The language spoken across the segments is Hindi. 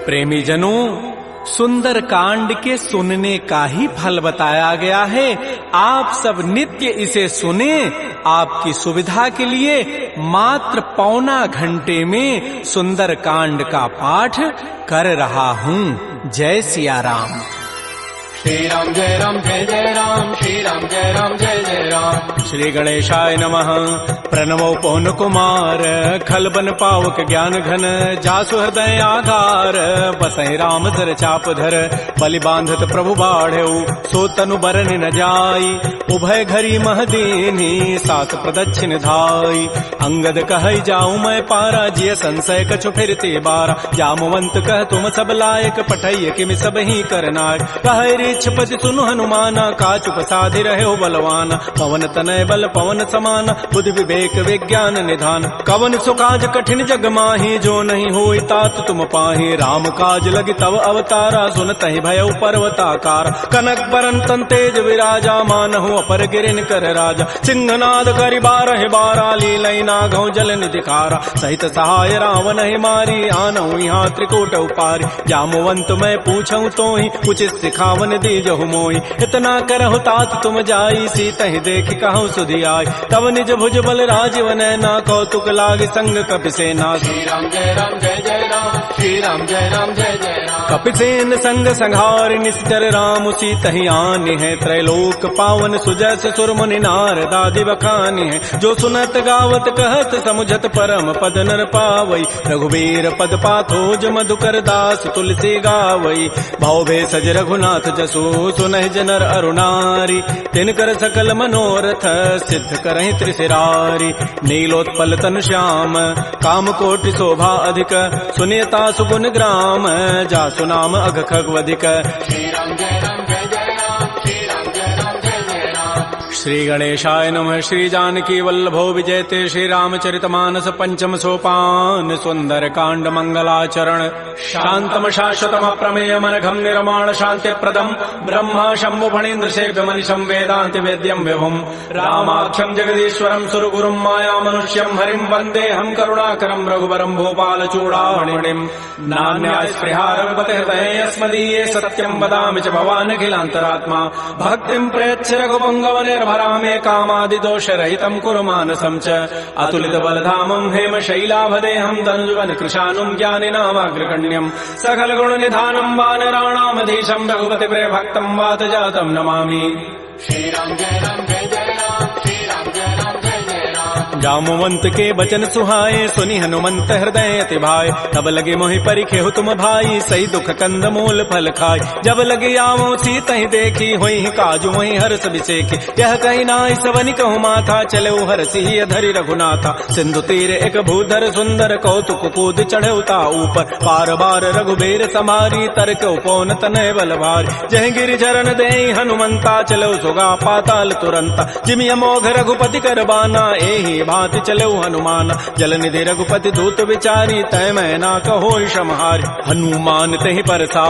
प्रेमी जनों, सुंदर कांड के सुनने का ही फल बताया गया है। आप सब नित्य इसे सुने। आपकी सुविधा के लिए मात्र पौना घंटे में सुंदर कांड का पाठ कर रहा हूँ। जय सिया राम। श्री राम जय राम जय जय राम, श्री राम जय राम जय जय राम। श्री गणेशाय नमः। प्रणवो पवन कुमार, खल बन पावक ज्ञान घन, जासु हृदय आधार, बसहि राम सर चाप धर, बलि बांधत प्रभु बाढ़ऊ, सो तनु बरन न जाई, उभय घरी महदीनी, सात प्रदक्षिण धाई। अंगद कहई जाऊं मैं पारा, जिय संशय कछु फिरते बारा, जामवंत कह तुम सब लायक, पठैय किम सब ही करनाय। कहै छपति सुनु हनुमाना, काचु प्रसादि रहे बलवाना, पवन तनय बल पवन समाना, बुद्धि विवेक विज्ञान निधान। कवन सुकाज कठिन जग माही, जो नहीं होई तात तुम पाही। राम काज लगी तव अवतारा, सुनतहि भयउ पर्वताकार। कनक बरन तन तेज विराजा, मानहु अपर गिरिन कर राजा। सिंहनाद करि बारह बारा, लीलई नागौ जल निधिकारा। सहित सहाय रावण ही मारी, आनहु यहाँ त्रिकूट उपारी। जामवंत मैं पूछऊं तोहि, उचित सिखावन दीजहु मोहि। इतना करहु तात तुम जाई, सीतहि देखि कहु सुधि आई। तब निज भुज बल राजीव नैना, कौतुक लागी संग कपिसेना। श्री राम जय राम जय जय राम, श्री राम जय राम जय जय राम। कपिसेन संग संहार, निश्चर राम सीतहि आनि है। त्रैलोक पावन सुजस सुर मुनि नारद आदि बखानि है। जो सुनत गावत कहत समुझत परम पद नर पावई। रघुबीर पद पाथोज मधुकर दास तुलसी गावई। भाव भे सज रघुनाथ जसु, सुनहि जनर अरुणारी। तिनकर सकल मनोरथ, सिद्ध करहि त्रिशिरारी। नीलोत्पल तनु श्याम, काम कोटि शोभा अधिक, सुनियता सुगुण ग्राम, जासु नाम अघ खगवधिक। श्री राम जय राम जय जय राम, श्री राम जय राम जय जय राम। श्री गणेशाय नमः। श्री जानकी वल्लभो विजयते, श्री रामचरितमानस पंचम सोपान। सुंदर कांड मंगलाचरण, शांतम शाश्वतम अप्रमेय मनघम निर्माण शांति प्रदम, ब्रह्मा शंभु फणीन्द्र सेव्य मनिषं वेदांति वेद्यम विभुम। रामाख्यम जगदीश्वरम सुरगुरुम माया मनुष्यम हरिम, वंदे हम करुणाकरम रघुवरम भूपाल चूड़ामणिम। नान्या स्पृहा रघुपते हृदये अस्मदीये, सत्यम वदामि च भवान् अखिलान्तरात्मा। भक्तिं प्रयच्छ रघुपुंगव निर्भरामे, कामादि दोष रहितं कुरु मानसं च। अतुलित बलधामं हेम शैलाभदेहं, तनुजुवन कृशानुं ज्ञानिनामाग्रगण्यं। सकल गुण निधानं वानराणामधीशं, रघुपति प्रिय भक्तं वात जातं नमामि। श्री राम जय राम जय जय राम, श्री राम जय राम जय जय राम। जामवंत के बचन सुहाए, सुनि हनुमंत हृदय अति भाए। तब लगे मोहि परिखेहु तुम भाई, सही दुख कंद मूल फल खाय। जब लगे आवो सीतहि देखी, होई काजु वही हर्ष बिसेखी। यह कही नाई सवनि कहु माथा, चले हरषि धरि रघुनाथा। सिंधु तीर एक भूधर सुंदर, कौतुक कूद चढ़े उता ऊपर। पार बार रघुबीर समारी, तर्क उपौन तनय बल भारी। जह गिरि चरण देहि हनुमंता, चलो सुगा पाताल तुरंता। जिमि अमोघ रघुपति कर बाना, एहि भांति चलो हनुमान। जल निधि रघुपति दूत विचारी, तय मैं ना कहो क्षमहारी। हनुमान तहि परसा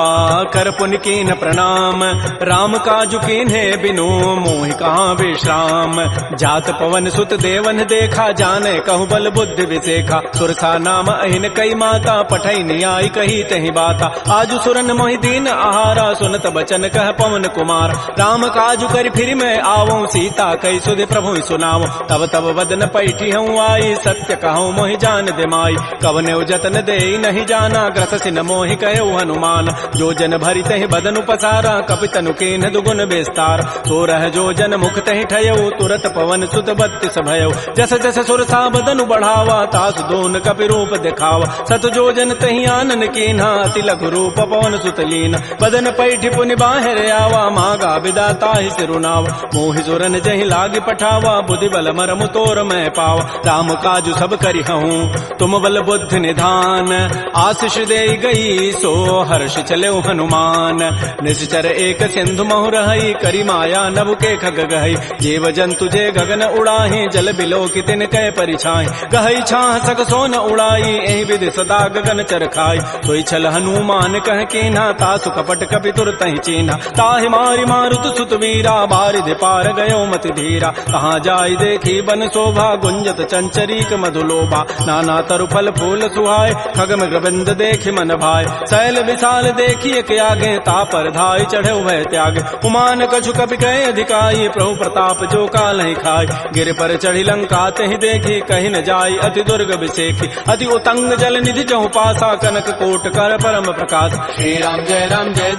कर पुनि कीन प्रणाम, राम काजु कीन्हे बिनु मोहि कहाँ विश्राम। जात पवन सुत देवन देखा, जाने कहु बल बुद्धि विसेखा। सुरसा नाम अहिन कई माता, पठई नियाई कही तहि बाता। आजु सुरन मोहि दीन आहारा, सुनत बचन कह पवन कुमार। राम काजु करि फिर मैं आवो, सीता कई सुधि प्रभु सुनावो। तब तब वदन पैठी हूँ आई, सत्य कहूँ मोहि जान दिमाई। कवने जतन दे नहीं जाना, ग्रससि न मोहि कहो हनुमान। जो जन भरि तहि बदनु पसारा, कपितनु कीन्ह दुगुन विस्तार। सो रह जो जन मुख तहि ठयऊ, तुरत पवन सुत बत्तीस भयऊ। जस जस सुरसा बदनु बढ़ावा, तासु दोन कपि रूप दिखावा। सत जो जन तहि आनन कीन्हा, अति लघु रूप पवन सुत लीना। बदन पैठी पुनि बाहिर आवा, मागा विदा ताहि सिरुनावा। मोहि सुरन जहि लागी पठावा, बुद्धि बल मरमु तोर मैं पावा। राम काजु सब करिहूँ, तुम बल बुद्धि निधान। आशीष दे गई, सो हर्ष चले हनुमान। निश्चर एक सिंधु महु रही, करी माया नभ के खग गहई। जीव जंतु जे गगन उड़ाही, जल बिलो की तिन कै परिछाई। गहई छाह सक सोन उड़ाई, एहि विधि सदा गगन चर खाई। सोई छल हनुमान कह कीन्हा, तासु कपट कपि तुरतहि चीन्हा। ताहि मारि मारुत सुत वीरा, बारिधि पार गयो मति धीरा। कहाँ जाई देखी बन शोभा, गुंजत चंचरीक मधुलोभा नाना तरु फल फूल सुहाय खगम ग्रबिंद देखि मन भाय शैल विशाल देखिए के आगे तापर धाय चढ़े भय त्याग उमान कछु कपि कहे अधिकाई प्रभु प्रताप जो काल ही खाय गिर पर चढ़ी लंका तहि देखी कहीं न जाय अति दुर्ग विषेखी अति उतंग जल निधि चहु पासा कनक कोट कर परम प्रकाश श्री राम जय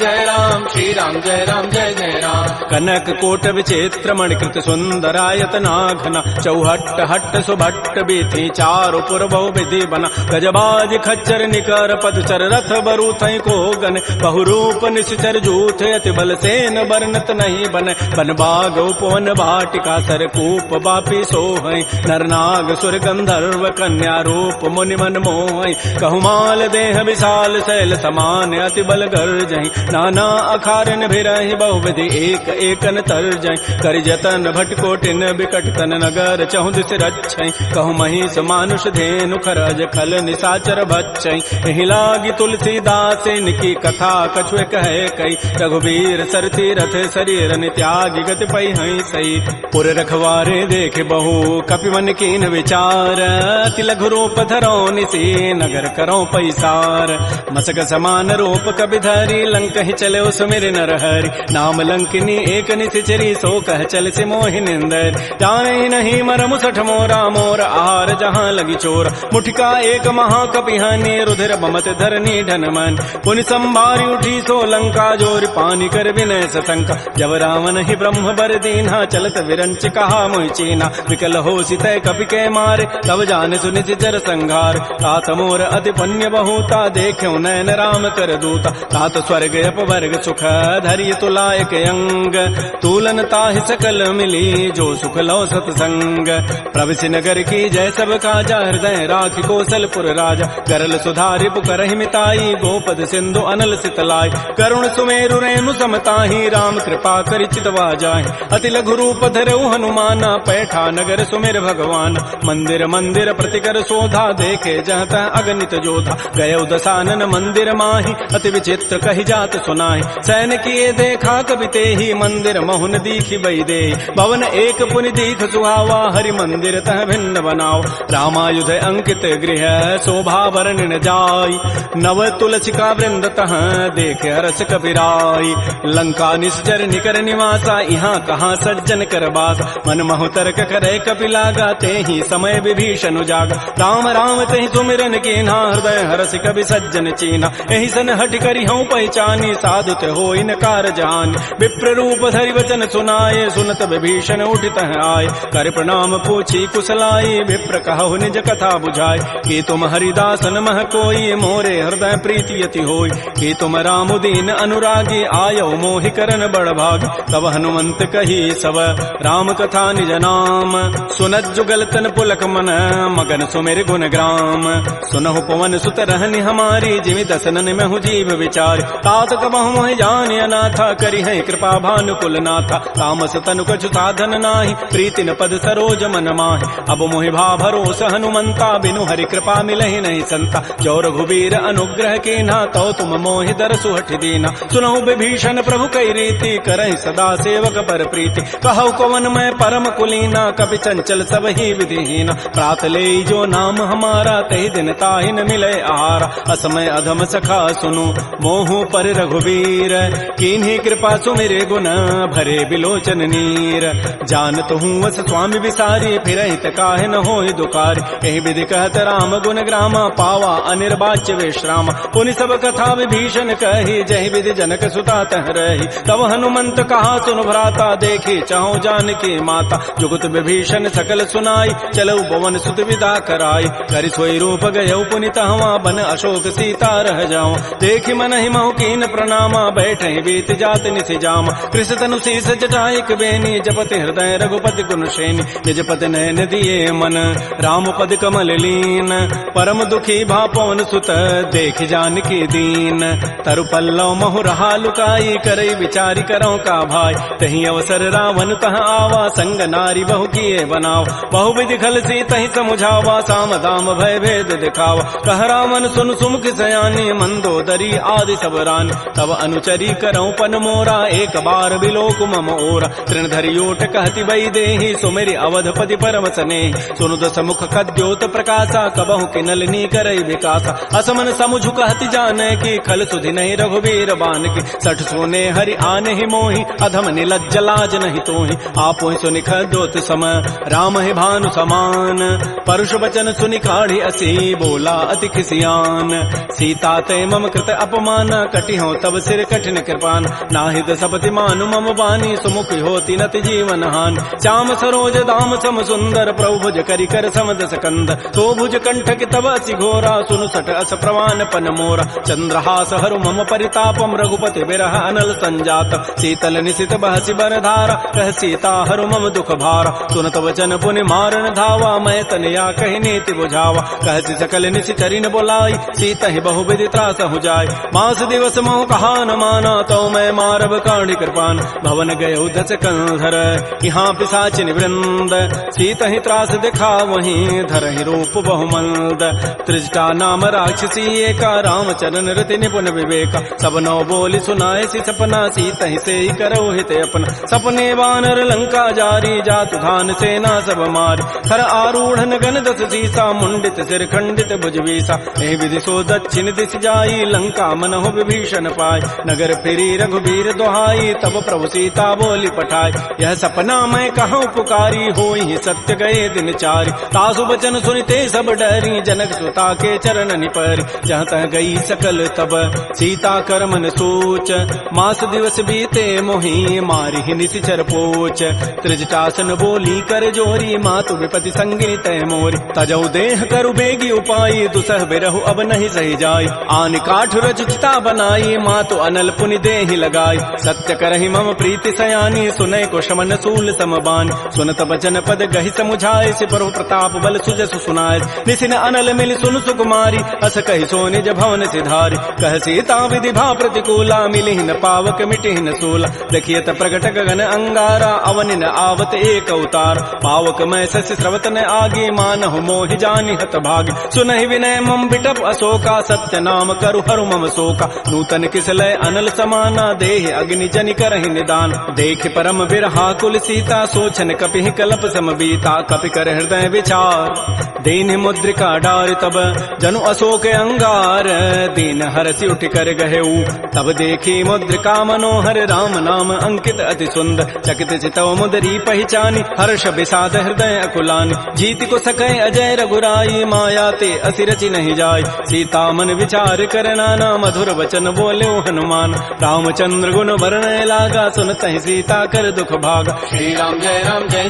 जय राम श्री राम जय जय राम कनक कोट विचित्र मणिकृत सुंदरायत नाघना चौहट्ट हट्ट सुभट्ट बीथी चारु पुर बहु विधि बना गजबाज खच्चर निकर पदचर रथ बरु थई को गन बहुरूप निश्चर जूथ अति बल सेन बरनत नहीं बन बन बाग उपवन भाटिका सरकूप बापी सोहै नरनाग सुर गंधर्व कन्या रूप मुनि मन मोहै कहुमाल देह विशाल शैल समान अति बल गर्जहि नाना अखारन भिरहि बहुविधि एक एकन तरजहि करि जतन भटकोटिन बिकट तन नगर चहु दिस रक्षै कहु महिष मानुष धेनु खरज खल निसाचर भक्षै एहि लागी तुलसीदास इनकी कथा कछुए कहे कई रघुवीर सरती रथ शरीर त्यागी गति पै हई सई पुर रखवारे देख बहु कपिवन कीन विचार अति लघु रूप धरो निसी नगर करो पैसार मसक समान रूप कपि धरी लंक ही चले सुमिर नर हरि नाम लंकिनी एक निशिचरी सो कह चल से मोहि निंदर जाने नहीं मरमु सठ मोरा मोर आहार जहाँ लगी चोर मुठिका एक महाकपिहानी रुधिर बमत धरनी ढनमन पुनि संभारी उठी सो लंका जोर पानी कर विनय सशंका जब रावण ही ब्रह्म बर दीन्हा चलत विरंच कहा मोहि चीना विकल हो सितय कपि के मारे तब जान सुनित जर संघार तात मोर अति पुण्य बहुता देख्यो नयन राम कर दूता तात स्वर्ग अपवर्ग सुख धैर्य तुलायक अंग तूलन ताहि सकल मिली जो सुख लो सतसंग प्रविशि नगर की जय सब काजा हृदय राखि कौशलपुर राजा गरल सुधारि पुकरहि मिताई गोपद सिंधु अनल सितलाई करुण सुमेरु रेणु समताहि राम कृपा करि चितवा जाहि अति लघु रूप धरऊ हनुमाना पैठा नगर सुमिर भगवान मंदिर मंदिर प्रतिकर शोधा देखे जहत अगणित जोधा गय दसानन मंदिर माही अति विचित्र कहि जात सुनाहि सैन किए देखा कवि तेहि मंदिर महुन दीखि बई दे भवन एक पुनि दीख सुहावा हरि मंदिर तह भिन्न बनाओ रामायुध अंकित गृह शोभा वर्णन जाय नव तुलसिका वृंद तह देखे हरस कपिराई लंका निश्चर निकर निवासा यहाँ कहाँ सज्जन कर बास मन महु तर्क करे कपि लागा तेहि समय विभीषण जागा राम राम तेहि सुमिरन कीन्हा हृदय हरस कवि सज्जन चीना एहि सन हट करि हूँ पहचानी साधुत हो इनकार जान विप्र रूप धरि वचन सुनाए सुनत विभीषण उठित आए कर प्रणाम पूछी कुशलाई विप्र कहु निज कथा बुझाए कि तुम हरिदासन मह कोई मोरे हृदय प्रीति यति होई कि तुम राम दीन अनुरागी आयो मोहि करन बड़ भाग तब हनुमंत कही सब राम कथा निज नाम सुनत जुगल तन पुलक मन मगन सुमेर गुण ग्राम सुनहु पवन सुत रहनि हमारी जिमि दसनन में हूँ जीव विचार तात कबहु मोहि जान अनाथा करि है कृपा भानुकुल नाथा तामस तनु कछु साधन नाही प्रीति न पद सरोज मन माहि अब मोहि भा भरोस हनुमंता बिनु हरि कृपा मिलहि नहीं संता जो रघुबीर अनुग्रह कीन्हा तो तुम मोहि दरसु हठ दीना सुनहु विभीषण प्रभु कई रीति करहि सदा सेवक पर प्रीति कहु कवन मैं परम कुलीना कपि चंचल सब ही विधिहीना प्रात ले जो नाम हमारा तहि दिन ताहि न मिले आहारा असमय अधम सखा सुनु मोहु पर रघुबीर कीन्ही कृपा सुमिरे गुण भरे बिलोचन नीर जानत हूँ वस स्वामी विसारी फिर हित काहे न होय दुखारी एहि विधि कहत राम गुण ग्रामा पावा अनिर्वाच्य विश्राम पुनि सब कथा विभीषण कही जहि विधि जनक सुता तह रही तब हनुमंत कहा सुन भ्राता देखी चाहु जानकी माता जुगत विभीषण सकल सुनाई चलऊ पवन सुत विदा कराई करि सोई रूप गयऊ पुनि तहवा बन अशोक सीता रह जाओ देखि मन ही महु कीन प्रणामा बैठे बीत जात निसि जाम कृष तनु शीस जटाइक बेनी जपति हृदय रघुपति गुण श्रेणी निज पति नयन दिए मन राम पद कमल लीन परम दुखी भा पवन सुत देख जानकी दीन तरु पल्लव महु रहा लुकाई करई विचारी करो का भाई तही अवसर रावण तह आवा संग नारी बहु किए बनाओ बहु विधि खल सी तही समुझावा साम दाम भय भेद दिखावा कह रावण सुन सुमुख सयानी मंदोदरी आदि सब रान तब अनुचरी करऊं पन मोरा एक बार बिलोक मम ओरा तृण धरियोट कहति बई देहि सुमेरि अवधपति पर परम सने सुनु दस मुख कद्योत प्रकाशा कबहु किनलनी करई विकासा असमन समुझु कहति जाने की खल सुधि नहीं रघुबीर बान की सठ सोने हरि आने ही मोहि अधम निलज्ज लाज नहीं तोहि आपो सुनि खद्योत समय राम ही भानु समान परुष वचन सुनि काढ़ी असी बोला अति खिसियान सीता ते मम कृत अपमान कटि हो तब सिर कठिन कृपान नाहिद सपति मानु मम बानी सुमुख होती नति जीवन हान श्याम सरोज दाम सम सुंदर प्रभु भुज करि कर समदस कंद तो भुज कंठ की तब असि घोरा सुनु सट अस प्रवान पन मोरा चंद्रहास हरु मम परितापम रघुपति विरह अनल संजात शीतल निशित बहसि बर धारा कह सीता हरु मम दुख भारा सुनत वचन पुनि मारन धावा मैं तनया कहि नीति बुझावा कहति सकल निशि चरिन बोलाई सीता ही बहु विधि त्रास हो जाय मास दिवस मोह कहा न माना तो मैं मारब काढ़ी कृपान भवन गय दस कंधर यहाँ पिशाचिन वृंद सीता ही त्रास दिखा वहीं धर ही रूप बहुमंद त्रिजटा नाम राक्षसी एका राम चरण रति निपुण विवेका सब नौ बोली सुनाए सी सपना सीता ही से ही करो हित अपना सपने वानर लंका जारी जातु धान सेना सब मारी थर आरूढ़ गन दस सीसा मुंडित सिर खंडित भुजवीसा एहि विधि सो दक्षिण दिश जाई लंका मनहु विभीषण पाय नगर फिरी रघुबीर दोहाई तब प्रभु सीता बोली पठाई यह सपना मैं कहूँ पुकारी होई सत्य गए दिन चारि तासु बचन सुनते सब डरी जनक सुता के चरण निपरि जहाँ तह गई सकल तब सीता कर मन सोच मास दिवस बीते मोहि मारी ही निशिचर पोच त्रिजटासन बोली कर जोरी मातु विपति संगी तय मोरी तजौ देह करु बेगी उपाई दुसह बिरहु अब नहीं सही जाई आन काठ रचिता बनाई मातु अनल पुनि देहि लगाई सत्य करहि मम प्रीति सयानी सुनय को शमन सूल समबान सुनत बचन पद गहि समुझाए सिपरु प्रताप बल सुजसु सुनाय निसिन अनल मिल सुन सुकुमारी अस कहि सो निज भवन सिधारी कह सीता विधि भा प्रतिकूला मिलि न पावक मिटि न सूला देखियत प्रगट गगन अंगारा अवनि न आवत एक अवतार पावक मैं शशि स्रवत न आगे मानहु मोहि जानि हत भागी सुनहि विनय मम बिटप अशोका सत्य नाम करु हरु मम शोका नूतन किसलय अनल समाना देह अग्नि जनि करहि निदान देख परम बिरहा कुल सीता सोचन कपि कलप सम बीता कपि कर हृदय विचार दीन मुद्रिका डार तब जनु अशोक अंगार दीन हरसि उठ कर गहेऊ तब देखी मुद्रिका मनोहर राम नाम अंकित अति सुंदर चकित चितव मुदरी पहचानी हर्ष विषाद हृदय अकुलानी जीत को सकै अजय रघुराई माया ते असि रचि नहीं जाय सीता मन विचार कर नाना मधुर वचन बोले हनुमान रामचंद्र गुण वर्णय लागा सुनत ही सीता कर दुख भागा श्री राम जय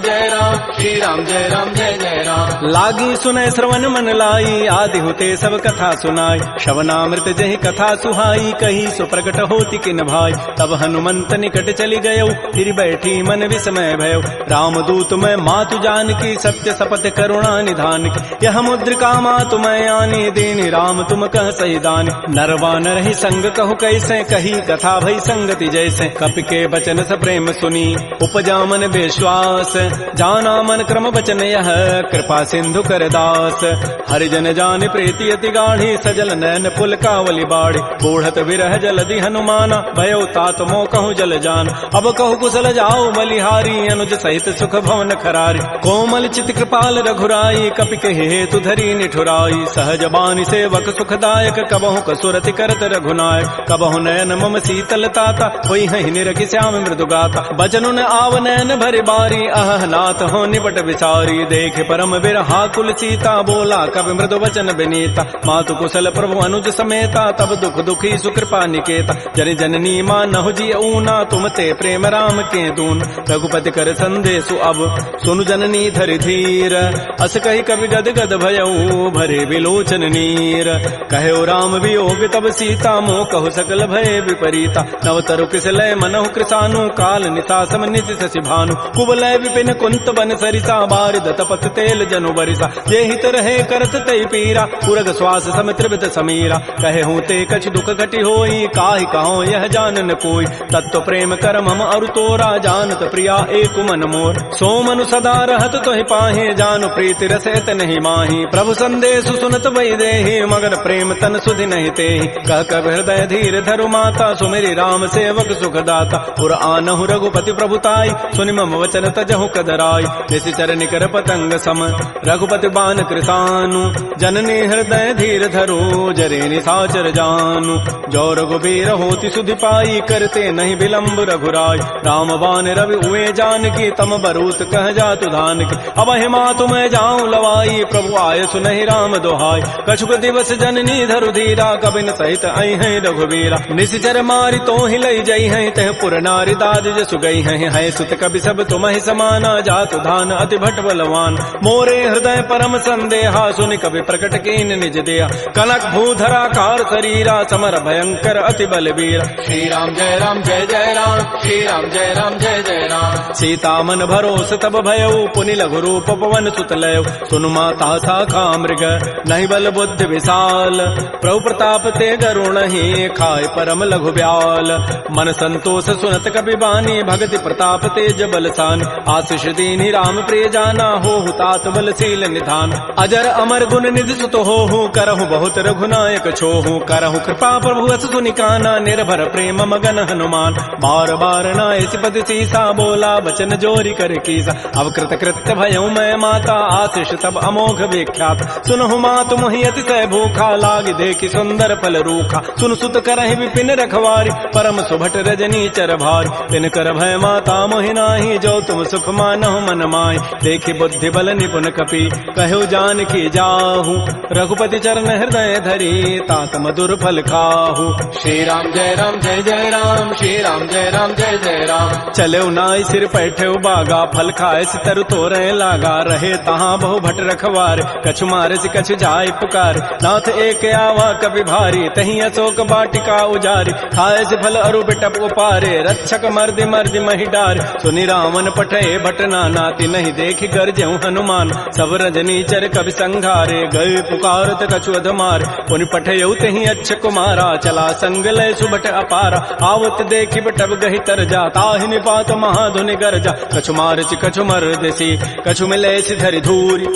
जय राम श्री राम जय जय राम लागी सुनय श्रवण मन लाई आदि होते सब कथा सुनाई श्रवणामृत जहि कथा सुहाई कही सो प्रकट होती किन भाई तब हनुमंत निकट चली गयो फिर बैठी मन विस्मय भयो राम दूत मैं मातु जान की सत्य सपथ करुणा निधान की यह मुद्रिका मातु मैं आनी दीनी राम तुम कह सही दानी नरवान रही संग कहु कैसे कही कथा भई संगति जैसे कपि के बचन स प्रेम सुनी उपजा मन विश्वास जाना मन क्रम बचन यह कृपा सिंधु कर दास हरिजन जान प्रीति अति गाढ़ी सजल नैन पुल कावली बाड़ी बूढ़त विरह जलधि हनुमाना भयो तात मो कहूँ जल जान अब कहु कुशल जाओ बलिहारी अनुज सहित सुख भवन खरारी कोमल चित कृपाल रघुराई कपि कहे हेतु धरी निठुराई सहज बानी सेवक सुखदायक कबहु कसुरति करत रघुनायक कबहु नयन मम शीतल ताता होई हहि निरखि श्याम मृदु गाता बचनु न आव नयन भरि बारी अह नाथ हो निपट विचारी देख परम बिरहा कुल सीता बोला कवि मृदु वचन विनीता मातु कुशल प्रभु अनुज समेता तब दुख दुखी सुकृपा निकेता जन जननी मां नहु जी ऊना तुम ते प्रेम राम के दून रघुपति कर संदेशु अब सुनु जननी धरि धीर अस कही कवि गद गद भयऊ भरे विलोचन नीर कहो राम वियोग तब सीता मोह कहु सकल भय विपरीता नव तरु किसलय मनहु कृसानु काल निता सम निति शशि भानु कुबलय विपिन कुंत बन सरिसा बारिद तपत तेल जनु बरिसा जे हित रहे करत तई पीरा पुरग श्वास सम त्रिविध समीरा कहे हूँ ते कछ दुख घटी होई काहि कहो यह जानन कोई तत्व प्रेम कर मम और तोरा जानत प्रिया एक मन मोर सो मनु सदा रहत तोहि पाहे जानु प्रीति रसैत नहीं माही प्रभु संदेश सुनत वै देहि मगर प्रेम तन सुधि नहीं तेहि कह कब हृदय धीर धरु माता सुमेरी राम सेवक सुख दाता पुर आनहु रघुपति प्रभुताई सुनि मम वचन तजहु कदराई निशिचर निकर पतंग सम रघुपति बान कृतानु जननी हृदय धीर धरो जरे निशाचर जानु जो रघुबीर होति सुधि पाई करते नहीं विलंब रघुराई राम बान रवि उए जान की तम बरूत कह जातु धान की अब हिमा तुम्हें जाऊं लवाई प्रभु आय सुनहि राम दोहाई कछुक दिवस जननी धरु धीरा कबिन सहित आई है रघुबीरा निशिचर मारी तो ही लई जई है तह पुर नारी दाद जसु गई है सुत कवि सब तुम ही समाना जातु धान अति भट बलवान मोरे हृदय परम संदेहा सुनि कवि प्रकट कीन निज देहा कनक भूधरा कार शरीरा समर भयंकर अति बलबीरा श्री राम जय राम जय जय राम श्री राम जय राम जय जय राम सीता मन भरोस तब भयउ पुनि लघु रूप पवन सुत लय सुनु माता शाखा मृग नहीं बल बुद्धि विशाल प्रभु प्रताप ते गरुण ही खाय परम लघु ब्याल मन संतोष सुनत कपि बानी भगति प्रताप तेज बलसान आशीष दीनि राम प्रिय जाना हो तात बलशील निधान अजर अमर गुण निधि सुत हो करहु बहुत रघुनायक छोहु करहु कृपा प्रभु अस सुनि काना निर्भर प्रेम मगन हनुमान बार बार नायसि पति सीसा बोला बचन जोरी कर कीसा अब कृत कृत्य भयउ मैं माता आशीष तब अमोघ विख्यात सुनहु मातु मोहि अतिशय भूखा लाग देखि सुंदर फल रूखा सुन सुत करहि विपिन रखवारी परम सुभट रजनी चर भारी तिन कर भय माता मोहि नाही जो तुम सुख मानहु मन माहि देखि बुद्धि बल निपुण कपि कहु जान की जाहु रघुपति चरण हृदय धरी तात मधुर फल खाहु श्री राम जय राम जय जय राम श्री राम जय राम जय जय राम चले नाई सिर पैठे बागा फल खाए सितर तोरे लागा रहे तहाँ बहु भट रखवार कछु मारे से कछु जाय पुकार नाथ एक आवा कभी भारी तही अशोक बाटिका उजारी खाए से फल अरु बिटप उपारे रक्षक मर्दि मर्दि मही डार सुनि रावण पठे भट नाती नहीं देख गरजहु हनुमान सब रजनी चर कवि संघारे गए पुकारत कछु अधमार पुनि पठयउ तही अच्छ कुमारा चला संग लय सुबट अपारा आवत देखि बटब गहि तर जा ताहि निपात महाधुनि गरजा कछु मारचि कछु मर्दसी कछु मिले धरि धूरी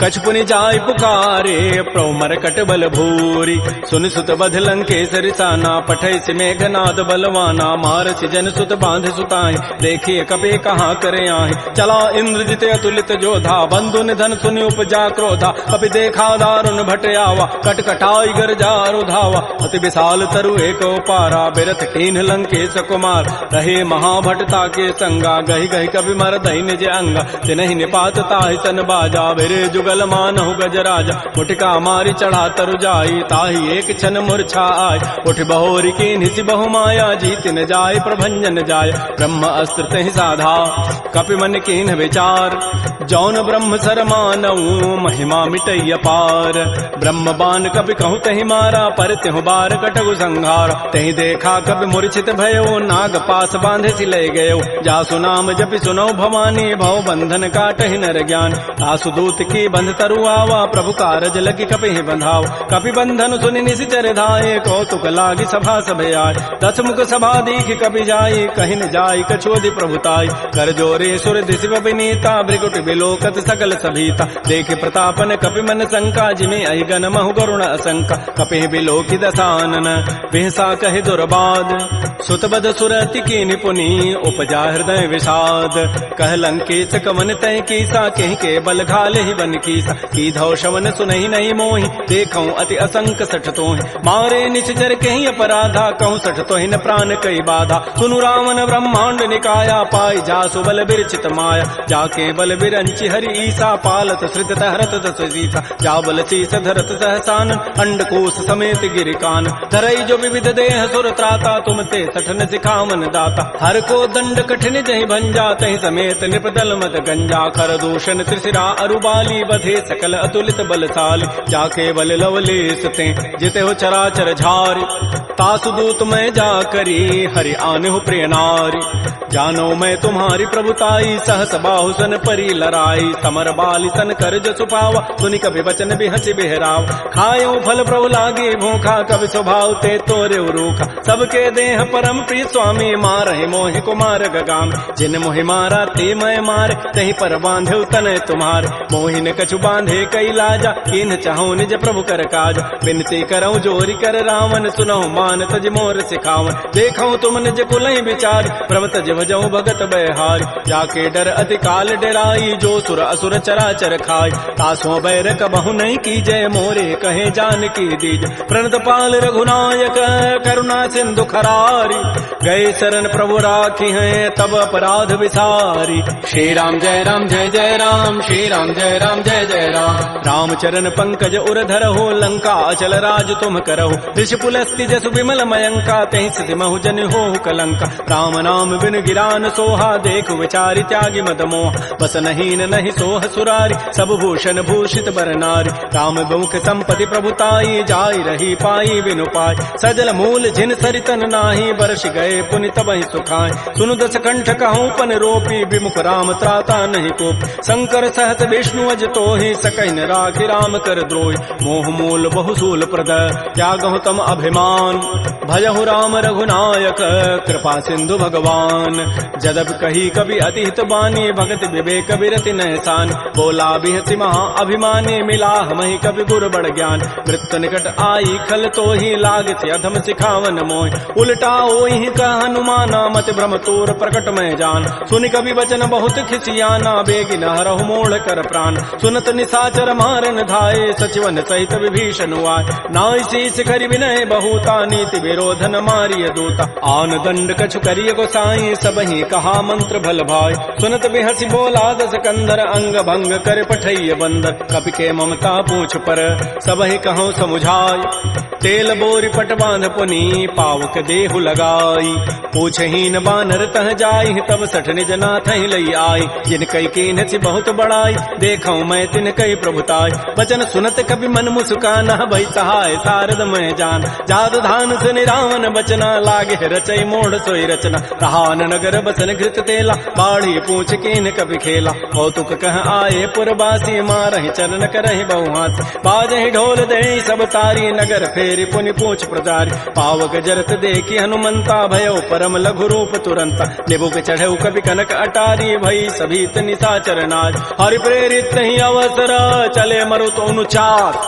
कछु पुनि जाय पुकारे प्रभु मरकट बल भूरी सुनि सुत बध लंकेसरि साना पठै सि मेघनाद बलवाना मारसि जन सुत बांध सुताई देखिए कपि कहाँ करे आहि चला इंद्रजित अतुलित जोधा बंधु निधन सुनि उपजा क्रोधा कपि देखा दारुण भट आवा कटकटाई गरजारु धावा अति विशाल तरु एक पारा बिरथ कीन्ह लंकेश कुमार रहे महाभटता के संगा गहि गहि कवि मर दहि निज अंगा तिनहि निपात ताहि सन बाजा बिरे जुगल मानहु गजराजा मुटिका मारी चढ़ा तरु जाई ताहि एक क्षण मूर्छा आय उठ बहोरी की निसि बहु माया जीत न जाय प्रभंजन जाय ब्रह्म अस्त्र तहि साधा कपि मन कीन्ह विचार जौन ब्रह्म सर मानऊ महिमा मिटई अपार ब्रह्म बान कपि कहूँ तहि मारा पर त्यहु बार कटगु संहार तहि देखा कपि मूर्छित भयो नाग पास बांधे सि ले गयो जासु नाम जपि सुनो भवानी भव बंधन काटहि नर ज्ञान आसु दूत की बंध तरु आवा प्रभु कारज लगी कपि बंधाव कपि बंधन सुनि निशिचर धाये कौतुक लागी सभा सब आय दस मुख सभा दीख कपि जाई कहि न जाई कछोदि प्रभुताई कर जोरे सुर दिशि विनीता भृगुट बिलोकत सकल सभीता देख प्रतापन कपि मन शंका जिमे अहिगन महु गरुण असंका कपि बिलोकि दसानन बिहसा कहि दुर्बाद सुतबद सुरति की निपुनी उपजा हृदय विषाद कह लंकेश कवन तय कीसा कहीं के बल घाले ही बन कीसा की धौ शवन सुनहि नहीं मोहि देखऊं अति असंक सठ तोहि मारे निश्चर कहीं अपराधा कहूँ सठ तोहि न प्राण कई बाधा सुनु रावण ब्रह्मांड निकाया पाई जासु बल बिरचित माया जाके बल बिरंचि हरि ईसा पालत श्रित हरत दस सीसा जा बल शीस धरत सहसान अंडकोश समेत गिरिकान धरई जो विविध देह सुर त्राता तुम ते सठन सिखावन दाता हर को दंड कठिन जहि भंजा तहि समेत निपदल मत गंजा कर दूषण त्रिशिरा अरुबाली बधे सकल अतुलित बलशाली जाके बल लवलेस ते जिते हो चराचर झारी तासु दूत में जा करी हरि आने हो प्रिय नारी जानो मैं तुम्हारी प्रभुताई, सहस बाहु सन परी लराई, समर बाली सन कर जो सुपावा, सुनि कभी वचन भी हंसी बिहराव, खायो फल प्रभु लागे भूखा, कभी स्वभाव ते तोरे रूखा, सबके देह परम प्रिय स्वामी, मारहि मोहि कुमार गगाम, जिन मोहि मारा ते मैं मारे, तही पर बांधे तनय तुम्हारे, मोहि न कछु बांधे कई लाजा, कीन चाहो निज प्रभु कर काज, बिनती करऊं जोरी कर रावण, सुनहु मान तज मोर सिखावन, देखऊं तुम निज कुलहि विचार, भ्रम तज भजऊं भगत बहारी, जाके डर अति काल डराई, जो सुर असुर चराचर खाई, तासों बैर कबहु नहीं कीजय, मोरे कहे जान की दीज, प्रणत पाल रघुनायक करुणा सिंधु खरारी, गए शरण प्रभु राखी हैं तब अपराध विसारी, श्री राम जय जय राम, श्री राम जय जय राम, रामचरण पंकज उरधर हो, लंका अचल राज तुम करहु, ऋषि पुलस्ति जसु विमल मयंका, तहि सिद्धि महु जन हो कलंका, राम नाम बिन गिरान सोहा, देख विचारि त्यागी मद मोह, बस नहीं नहीं सोह सुरारी, सब भूषण भूषित बर नारी, राम मुख संपत्ति प्रभुताई, जाय रही पाई बिनु पाई, सजल मूल जिन सरितन नाही, बरस गए पुनि तबहि सुखाय, सुनु दस कंठ कहूँ पन रोपी, विमुख राम त्राता नहीं कोप, शंकर सहत विष्णु अज तोहि, सकैन राखि राम कर द्रोहि, मोह मूल बहुसूल प्रद, त्यागहु तम अभिमान, भजहु राम रघुनायक, कृपा सिंधु भगवान, जदब कही कवि अति हित बानी, भगत विवेक विरति नहसान, बोला बिहति महा अभिमानी, मिला हमहि कवि गुर बड़ ज्ञान, मृत्यु निकट आई खल तोहि, लागति अधम सिखावन मोहि, उल्टा ओहि कह हनुमाना, मति भ्रम तोर प्रकट में जान, सुनि कवि वचन बहुत खिसियाना, बेगी न हरहु मोड़ कर प्राण, सुनत निशाचर मारन धाये, सचिवन सहित विभीषण आए, नाई शीस करि विनय बहुता, नीति विरोधन मारिय दूता, आन दंड कछु करिय गोसाई, सबहि कहा मंत्र भल भाई, सुनत बिहसि बोला दस कंदर, अंग भंग कर पठैय बंदर, कपि के ममता पूछ पर, सबहि कहूँ समुझाय, तेल बोरी पट बांध पुनी, पावक देहु लगाई, पूछहीन बानर तह जाई, तब सठ निज नाथ लई आई, जिन कई कीन सी बहुत बड़ाई, देखऊं मैं तिन कई प्रभुताई, बचन सुनत कभी मन मुस्काना, भई सहाय सारद मैं जान, जाद धान सुनि रावण बचना, लागे रचई मोड़ सोई रचना, रहान नगर बसन घृत तेला, बाढ़ी पूछ कीन कभी खेला, कौतुक कह आए पुरबासी, मारहि चरण करहि बहुहास, बाजहि ढोल दे सब तारी, नगर फेरि पुनि पूछ प्रजारी, पावक जरत देखी हनुमंता, भयो परम लघु रूप तुरंता, निबुक चढ़ऊ कवि कनक अटारी, भई सभीत निशाचर नाज, हरि प्रेरित ही अवसर, चले मरुत अनुचार,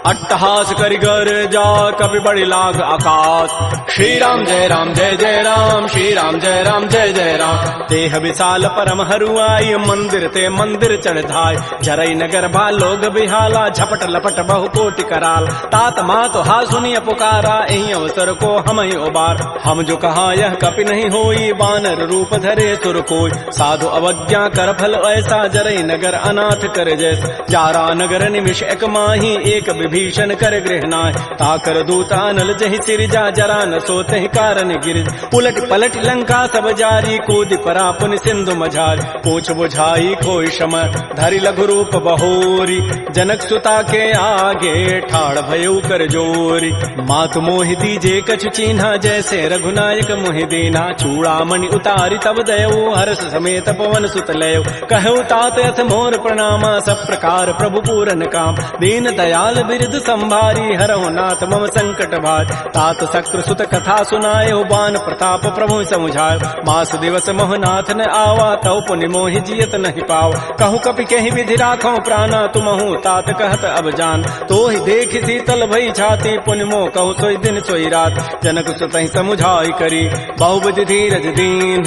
अट्टहास करिगर जा, कवि बड़ी लाग आकाश, श्री राम जय जय राम, श्री राम जय जय राम, देह विशाल परम हरुआई, मंदिर ते मंदिर चढ़ धाय, जरई नगर बा लोग बिहाला, झपट लपट बहु कोटि कराल, तात मात हा सुनिय पुकारा, एहि अवसर को हम ही उबार, हम जो कहा यह कपि नहीं होई, बानर रूप धरे सुर कोई, साधु अवज्ञा कर फल ऐसा, जरई नगर अनाथ कर जैसा, जारा नगर निमिष एक माही, एक विभीषण कर गृहनाय, ताकर दूता नल जहि सिरजा, जरा न सोते कारण गिरिज, उलट पलट लंका सब जारी, कूद परा पुनि सिंधु मझारी, पूछ बुझाई खोई शम, धरि लघु रूप बहोरी, जनक सुता के आगे ठाड़ भयउ कर जोरी, मातु मोहि दीजे कछु चीन्हा, जैसे रघुनायक मोहि दीना, चूड़ामणि उतारी तब दयऊ, हर्ष समेत पवन सुत लयऊ, कहऊ तात यथ मोर प्रणामा, सब प्रकार प्रभु पूरन काम, दीन दयाल बिरद संभारी, हरहु नाथ मम संकट भार, तात शक्र सुत कथा सुनाए, बान प्रताप प्रभु समुझाय, मास दिवस मोहनाथ न आवा, तव पुनि मोहि जियत नहीं पाव, कहूँ कपि कहीं विधि राखो प्राणा, तुमहु तात कहत अब जान, तो ही देख शीतल भई छाती, पुनि मोह कहूँ सोई दिन सोई रात, जनक सुतहि समुझाई करी, बहुविधि धीरज दीन,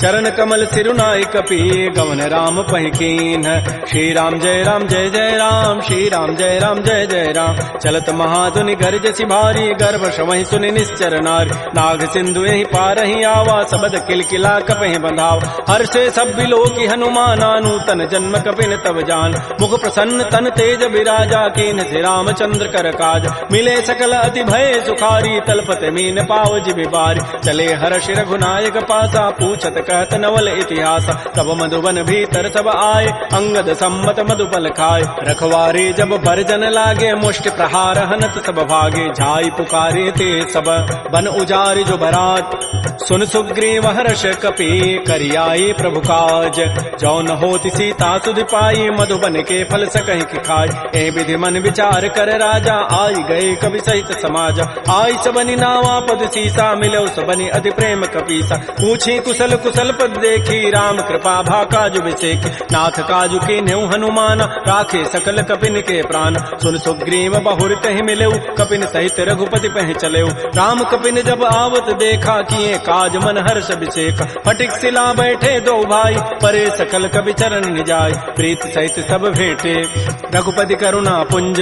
चरण कमल सिरुनाई कपि, गवन राम पहिकीन, श्री राम जय जय राम, श्री राम जय जय राम, चलत महाधुनि गर्ज सिभारी, गर्भ श्रवहि सुनि निश्चर नारी, नाग सिंधु यही पारहि आवा, सबद किलकिला कपहि बंधाव, हर्षे सब बिलोकी हनुमाना, नूतन जन्म कपिन तब जान, मुख प्रसन्न तन तेज विराजा, कीन से रामचंद्र कर काज, मिले सकल अति भय सुखारी, तलपत मीन पाव जिबि बारी, चले हर्ष रघुनायक पासा, पूछत कहत नवल इतिहास, तब मधुबन भीतर सब आए, अंगद सम्मत मधुपल खाए, रखवारे जब बरजन लागे, मुष्टि प्रहार हनत सब भागे, जाई पुकारे ते सब बन उजारे जो बरात। सुन सुग्रीव हर्ष कपि करियाए प्रभु काज, जो न होती सीता सुध पाई मधुबन के फल सकहि की खाय। ए विधि मन विचार कर राजा, आई गए कवि सहित समाज। आई सबनि नावा पद सीसा, मिलो सबनि अति प्रेम कपीसा। पूछी कुशल कुशल पद देखी, राम कृपा भा काजु विसेखी। नाथ काजु के न्यू हनुमान, राखे सकल कपिन के प्राण। सुन सुग्रीव बहुर तहि मिलेऊ, कपिन सहित रघुपति पह चलेऊ। राम कपिन जब आवत देखा, किए काज मन हर्ष विषेक। फटिक सिला बैठे दो भाई, परे सकल कवि चरण निजाय। प्रीत सहित सब भेंटे, रघुपति करुणा पुंज।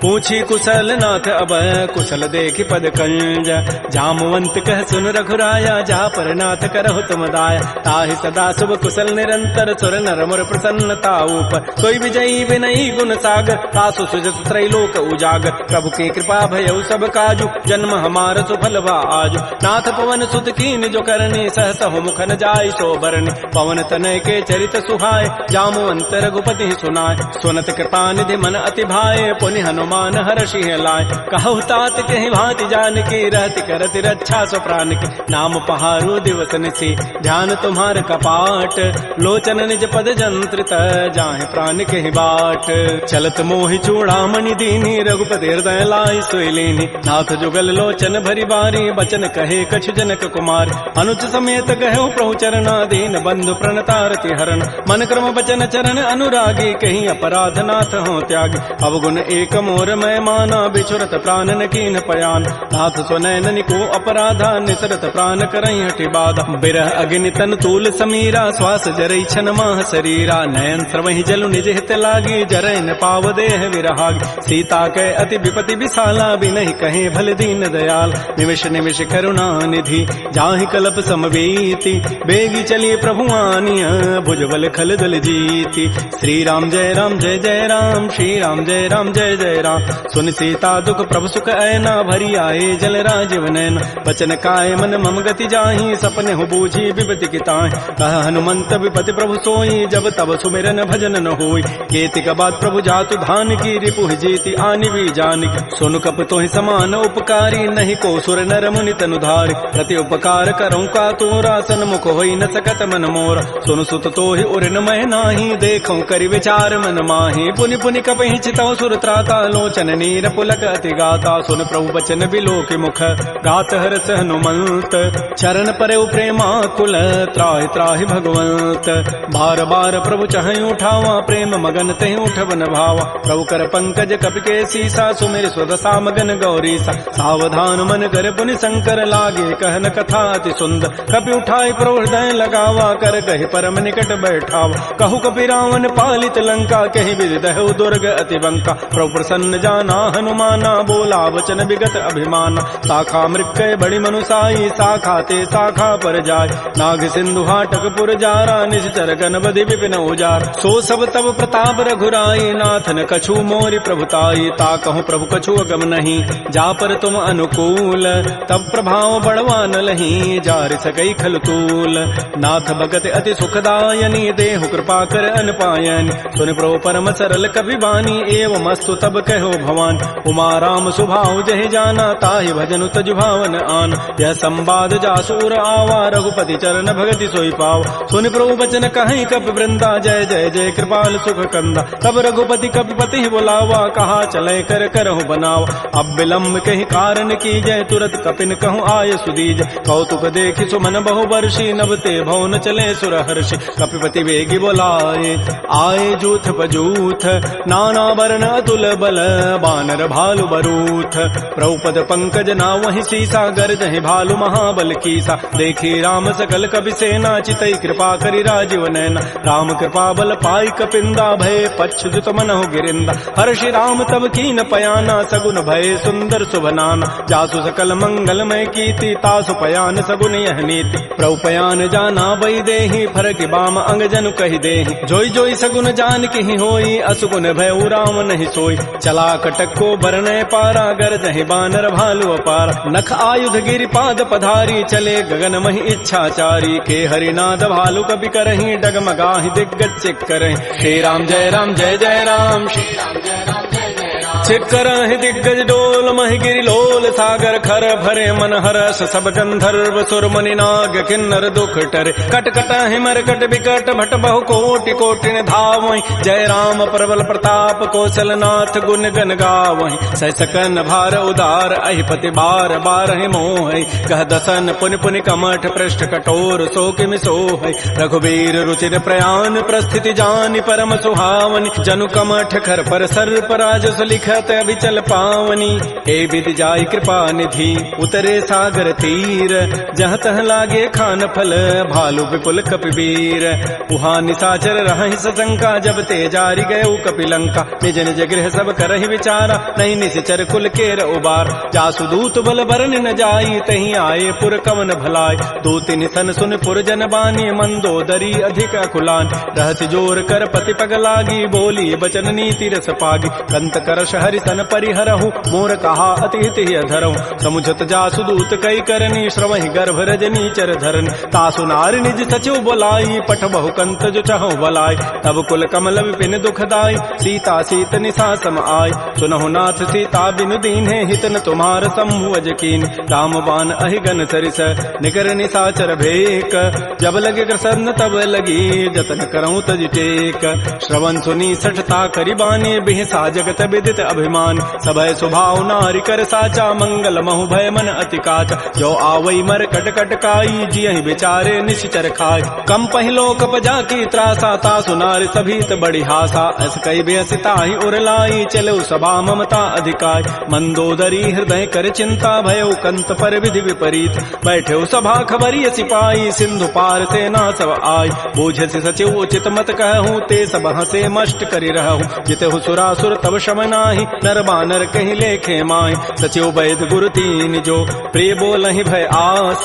पूछी कुशल नाथ अब, कुशल देखि पद कंज। जामवंत कह सुन रघुराया, जा पर नाथ करहु तुम दाया। ताहि सदा शुभ कुशल निरंतर, सुर नर मुर प्रसन्नता ऊपर। सोई विजयी विनयी गुण सागर, तासु सुजस त्रैलोक उजागर। प्रभु की कृपा भयउ सब काजु, जन्म हमार सुफल भा आजु। नाथ पवन सुत कीन जो करनी, सहस हो मुखन जाय सो बरनी। पवन तनय के चरित सुहाय, जामवंत रघुपति सुनाय। सुनत कृपा निधि मन अति भाए, पुनि हनुमान हर्षि लाय। कहु तात कहि भांति जानकी, रहति करति रक्षा सो प्राण की। नाम पहारो दिवस निशि, ध्यान तुम्हार कपाट। लोचन निज पद जंत्रित, जाहि प्राण कहि बाट। चलत मोहि चूड़ामणि दीनी, रघुपति हृदय लाई सोई लीनी। नाथ जुगल लोचन भरी बारी, बचन कहे कछु जनक कुमार। अनुज समेत कहो प्रभु चरणा, दीन बंधु प्रणतारति हरण। मन क्रम बचन चरण अनुरागी, कहीं अपराध नाथ हो त्यागी। अवगुण एक मोर मैं माना, बिछुरत प्राण न कीन पयान। नाथ सुनैन को अपराधा, निसरत प्राण करई हठि बाधा। बिरह अग्नि तन तूल समीरा, श्वास जरई छन माह शरीरा। नयन स्रवहि जलु निज हित लागी, जरै न पाव देह विरहागी। सीता कै अति विपति विशाला, बिनहि कहे भल दीन दयाल। निमिष निमिष करुणा निधि, जाहि कल्प समवेति। बेगी चली प्रभु आनिया, भुजबल खल दल जीति। श्री राम जय राम जय जय राम, श्री राम जय राम जय जय राम। सुन सीता दुख प्रभु सुख ऐना, भरी आए जल राजीव नैना। बचन काय मन मम गति जाहि, सपने हो बूझी विपति की ताहि। कह हनुमंत विपति प्रभु सोई, जब तब सुमिरन भजन न होई। केतिक बाद प्रभु जातु धान की, रिपुहि जीति आनि भी जानिक। सुन कप तोहि समान उपकारी, नहीं को सुर नर मुनि तनु धारि। प्रति उपकार करऊं का तोरा, सन्मुख होई न सकत मन मोरा। सुन सुत तोहि उरिन मह नाही, देखऊं करि विचार मन माहि। पुनि पुनि कपहि चितौ सुर त्राता, लोचन नीर पुलक अति गाता। सुन प्रभु बचन बिलोकि मुख, गात हरस हनुमंत। चरण परउ प्रेमाकुल, त्राहि त्राहि भगवंत। बार बार प्रभु चहई उठावा, प्रेम मगन तेहि उठवन भावा। प्रभु कर पंकज कपि के सीसा, सुमिर स्वदसा मगन गौरीसा। सावधान मन कर पुनि शंकर, लागे कहन कथा अति सुंदर। कपि उठाई प्रभु हृदय लगावा, कर कहि परम निकट बैठावा। कहु कपि रावण पालित लंका, कहि विधि दहु दुर्ग अति बंका। प्रभु प्रसन्न जाना हनुमाना, बोला वचन विगत अभिमाना। शाखा मृक्कय बड़ी मनुसाई, शाखा ते शाखा पर जाय। नाग सिंधु हाटक पुर जारा, निश्चर गण बधि विपिन उजार। सो सब तब प्रताप रघुराई, नाथन कछु मोरि प्रभुताई। ताकहु प्रभु कछु अगम नहीं, जा पर तुम अनुकूल। तब प्रभाव बढ़वा न लही, जार सकई खल तूल। नाथ भगत अति सुखदायनी, देहु कृपा कर अनपायनी। सुन प्रभु परम सरल कपि बानी, एवं अस्तु तब कहो भवान। उमा राम सुभाव जहि जाना, ताहि भजनु तजु भावन आन। यह संवाद जासूर आवा, रघुपति चरण भगति सोई पाव। सुनि प्रभु बचन कहीं कपि वृंदा, जय जय जय कृपाल सुख कंदा। तब रघुपति कपिपति बुलावा, कहा चले कर करहु बनावा। अब विलम्ब कहीं कारण की जय, तुरत कपिन कहूँ आय सुदीज। कौतुक देखि सुमन बहु वर्षी, नभते भवन चले सुर हर्षि। कपिपति वेगी बोलाए, आए जूथ पजूथ। नाना वर्ण अतुल बल, बानर भालु बरूथ। प्रभुपद पंकज ना वही सीसा, गर्जहि भालु महाबल कीसा। देखी राम सकल कपि सेना, चितई कृपा करि राजीव नैना। राम कृपा बल पाई कपिंदा, भय पच्छुत मनहु गिरिंदा। हर्षि राम तब कीन पयाना, सगुन भय सुंदर सुभनाना। जासु सकल मंगलमय कीर्ति, तासु पयान सगुन यह नीति। प्रभु पयान जाना बई देहि, फरक बाम अंग जनु कहि देहि। जोई जोई सगुन जान की होई, असुगुन भय राम नहीं सोई। चला कटक को बरनय पारा, गरजहि बानर भालु अपार। नख आयुध गिरि पाद पधारी, चले गगन महि इच्छाचारी। के हरिनाद भालु कपि करहि, डगमगाहि दिग्गज चिक करहि। श्री राम जय जय राम, श्री राम जय राम जय जय राम। छिकर दिग्गज डोल महि गिरि लोल सागर खर भरे मन हरस सब गंधर्व सुर मुनि नाग किन्नर दुख टरे कट कट हिमर कट विकट भट बहु कोटि कोटि धावहि जय राम प्रबल प्रताप कौशल नाथ गुण गन गावहि सह सकन भार उदार अहिपति बार बारहि मोहि कह दसन पुनि पुनि कमठ पृष्ठ कठोर सो किमि सोहि रघुवीर रुचिर प्रयान प्रस्थिति जानि परम सुहावनि जनु कमठ खर पर सर्प राजस लिखत अभिचल पावनी हे विधि जाय कृपा निधि उतरे सागर तीर जहाँ तह लागे खान फल भालु विपुल कपिवीर उहाँ निशाचर रहहि सशंका जब ते जारि गए कपिलंका निज निज गृह सब करहि विचारा नहीं निश्चर कुल केर उबार जासु दूत बल बरन न जाई तहीं आए पुर कवन भलाय दो तिन सन सुन पुर जन बानी मंदोदरी अधिक अकुलान रहस जोर कर पति पग लागी बोली बचन नीति रस पागी कंत करश हरि सन परिहरहु मोर कहा अति हित धरहु समुझत जासु दूत कई करनी श्रवहि गर्भ रजनी चर धरन तासु नारी निज सचिव बोलाई पठ बहु कंत जो चहु बलाई तब कुल कमल विपिन दुखदाई सीता सीत निशा सम आय सुनहु नाथ सीता बिनु दीन्हे हितन तुम्हार सम्भुज कीन राम बान अहिगन सरिस निकर निशाचर भेक जब लगे प्रसन्न तब लगी जतन करऊं तज टेक श्रवण सुनी सठता करिबानी बिहसा जगत विदित अभिमान सबय स्वभाव नारी कर साचा मंगल महु भय मन अति काचा जो आवई मर कट कट काई जियहि बेचारे निश्चर खाय कम पहिलो कप जाकी त्रासा तासु नारी सभीत बड़ी हासा अस कई बेसिता ही उरलाई चलो सभा ममता अधिकाय मंदोदरी हृदय कर चिंता भयो कंत पर विधि विपरीत बैठे सभा खबरी सिपाही सिंधु पार सेना सब आय बोझ से सचिव उचित मत कहूँ ते सब हसे मष्ट करि रहूँ जितहु सुरासुर तब शम नाही नर बानर कहीं लेखे माय सचिव वैद गुरु तीन जो प्रिय बोलहि भय आस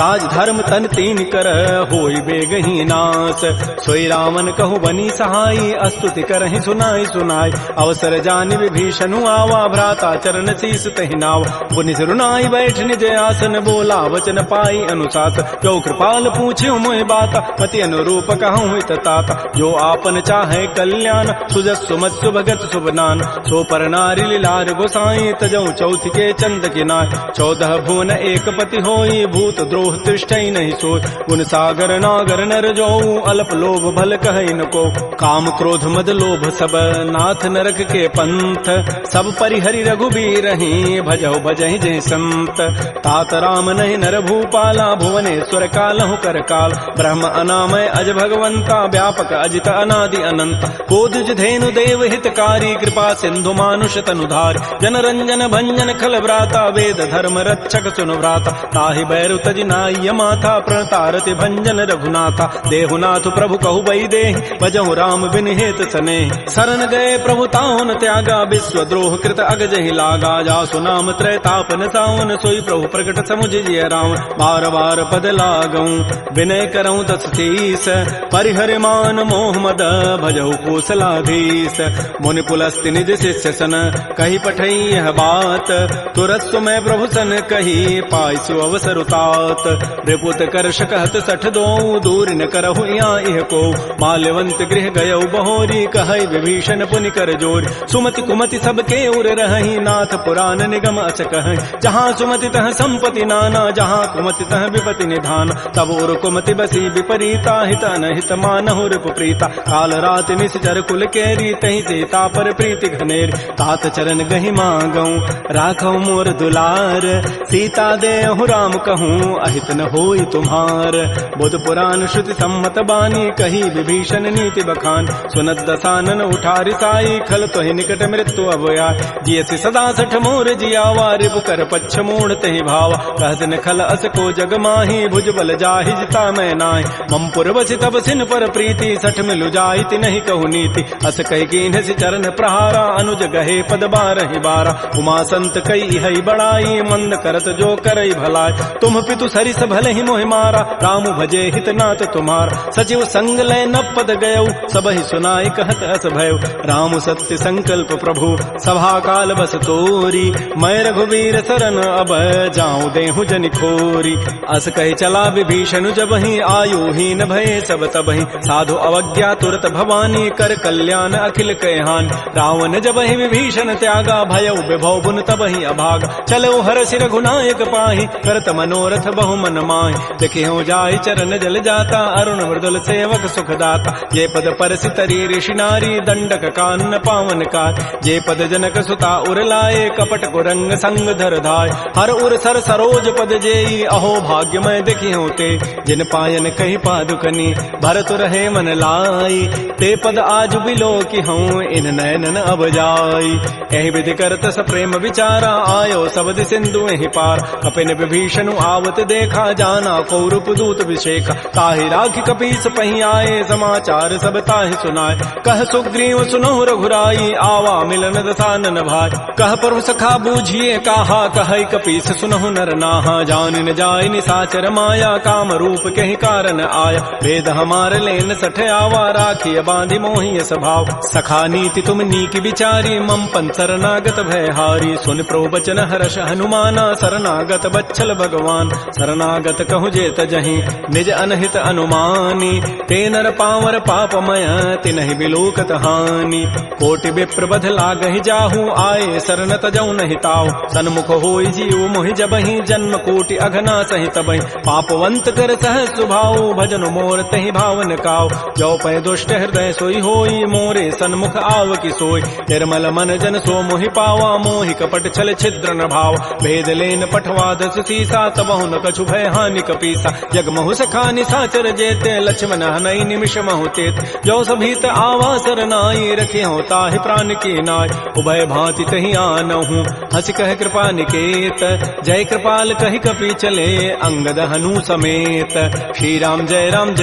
राज धर्म तन तीन कर होई बेगही नास सोई रावण कहु बनी सहाई अस्तुति करहि सुनाई सुनाई अवसर जानि विभीषणु आवा भ्राता चरण शीस तहि नाव पुनि सिरुनाई बैठ निज आसन बोला वचन पाई अनुशास जो कृपाल पूछ्यो मोहि बात पति अनुरूप कहूँ हित ताता जो आपन चाहे कल्याण सुजस सुमत सुभगत सुबनान सो पर नारी लीलार गोसाई तजौ चौथ के चंद किनाय 14 भुवन एक पति होई भूत द्रोह तिष्ठई नहीं सोय गुण सागर नागर नर जो अल्प लोभ भल कहै न को काम क्रोध मद लोभ सब नाथ नरक के पंथ सब परिहरि रघुबीर ही भजौ भजहि जय संत तात राम नहीं नर भूपाला भुवनेश्वर कालहु कर काल ब्रह्म अनामय अज भगवंता व्यापक अजित अनादि अनंत बोध धेनु देव हितकारी कृपा सिंधु मानुष तनुधार जन रंजन भंजन खल व्राता वेद धर्म रक्षक सुनु व्राता ताहि बैरु तजि नाय माथा प्रणतारति भंजन रघुनाथा देहुनाथ प्रभु कहु बई देहि भजहु राम बिन हेत सने शरण गए प्रभु ताहुन त्यागा विश्व द्रोह कृत अगजहि लागा जासु नाम त्रैतापन सावन सोई प्रभु प्रकट समुझ जिय राम बार बार पद लागऊं विनय करऊं तस शीस परिहर मान मोह मद भजहु कौशलाधीश मुनि पुलस्ति निज शिष्य सन कही पठई यह बात तुरत सुमय प्रभु सन कही पाइसु अवसर उतात रिपुत कर शकहत सठ दो दूर न करहु इह को माल्यवंत गृह गयौ बहोरी कहै विभीषण पुनि कर जोर सुमति कुमति सबके उर रहहि नाथ पुराण निगम अस कहै जहाँ सुमति तह संपति नाना जहाँ कुमति तह विपति निधान तब उर कुमति बसी विपरीता हित अनहित मानहु रिपु प्रीता काल रात निश्चर कुल केरी तहि सीता पर प्रीति घनेर तात चरण गहि मांगऊ राखौ मोर दुलार सीता देहु राम कहूँ अहित न होई तुम्हार बुध पुराण श्रुति सम्मत बानी कही विभीषण नीति बखान सुनत दसानन उठारि साई खल तोहि निकट मृत्यु अवया जियसि सदा सठ मोर जियावा रिपु कर पच्छ मूढ़ तहि भावा कहत न खल अस को जग माही भुज बल जाहि जिता मैं नाहि मम पुरवसि तब सिन पर प्रीति सठ मिलु जाइति नहीं कहु नीति अस कहि कीन्हसि चरण प्रहारा अनुज गहे पद बारहि बारा उमा संत कई हई बड़ाई मंद करत जो करई भलाई तुम पितु सरिस भले ही मोहि मारा राम भजे हित नाथ तुम्हार सचिव संग लय न पद गयौ सब ही सुनाई कहत अस भयउ राम सत्य संकल्प प्रभु सभा काल बस तोरी मैं रघुवीर शरण अब जाऊं देहु जनि खोरी अस कहि चला विभीषण जब ही आयु हीन भये सब तब ही साधु अवज्ञा तुरत भवानी कर कल्याण अखिल कहहान रावण जब ही विभीषण त्यागा भयउ विभव बुन तबहि अभागा चलो हरषि रघुनायक पाहि करत मनोरथ बहु मन माहि देखि हो जाय चरण जल जाता अरुण मृदुल सेवक सुखदाता ये पद परसि तरी ऋषि नारी दंडक कानन पावन कार जे पद जनक सुता उर लाए कपट कुरंग संग धर धाय हर उर सर सरोज पद जेई अहो भाग्यमय देखि होते जिन पायन कही पादुकनी भरत रहे मन लाई ते पद आज बिलो कि हूँ इन नयनन अब जाई एहि विधि करत स प्रेम विचारा आयो सबद सिंधु एहि पार कपिन विभीषण आवत देखा जाना कौरप दूत विशेखा ताहि राखि कपीस पही आए समाचार सब ताहि सुनाए कह सुग्रीव सुनो रघुराई आवा मिलन दसानन भाई कह प्रभु सखा बूझिए कहा कह कपीस सुनहु नर नाहा जान न जाय निसाचर माया काम रूप कहि कारण आया वेद हमार लेन सठ आवा राखिय बांधि मोहि स्वभाव सखा नीति तुम नीक विचारी मम पन शरणागत भय हारी सुन प्रभु बचन हर्ष हनुमाना शरणागत बच्छल भगवान शरणागत कहु जे तजहि निज अनहित अनुमानी ते नर पावर पापमय तिनहि बिलोकत हानि कोटि विप्र बध लागहि जाहू आए शरण तजौ नहि ताऊ सन्मुख होई जीव मोहि जबहि जन्म कोटि अघना सहि तबहि पापवंत कर सह सुभाऊ भजन मोर तहि भावन काऊ जो पै दुष्ट हृदय सोई होई मोरे सन्मुख आव की सोई निर्मल मन जन सो मोहि पावा मोहि कपट छल छिद्र न भाव भेद लेन पठवा दस सीसा तबहु न कछु भय हानि कपीसा जग महु सखा निसाचर जेते लक्ष्मण हनई निमिष महु तेत जो सभीत आवा सरनाई रखे हो ताहि प्राण की नाय उभय भांति तहि आनहु हस कह कृपा निकेत जय कृपाल कहि कपि चले अंगद हनु समेत श्री राम जय राम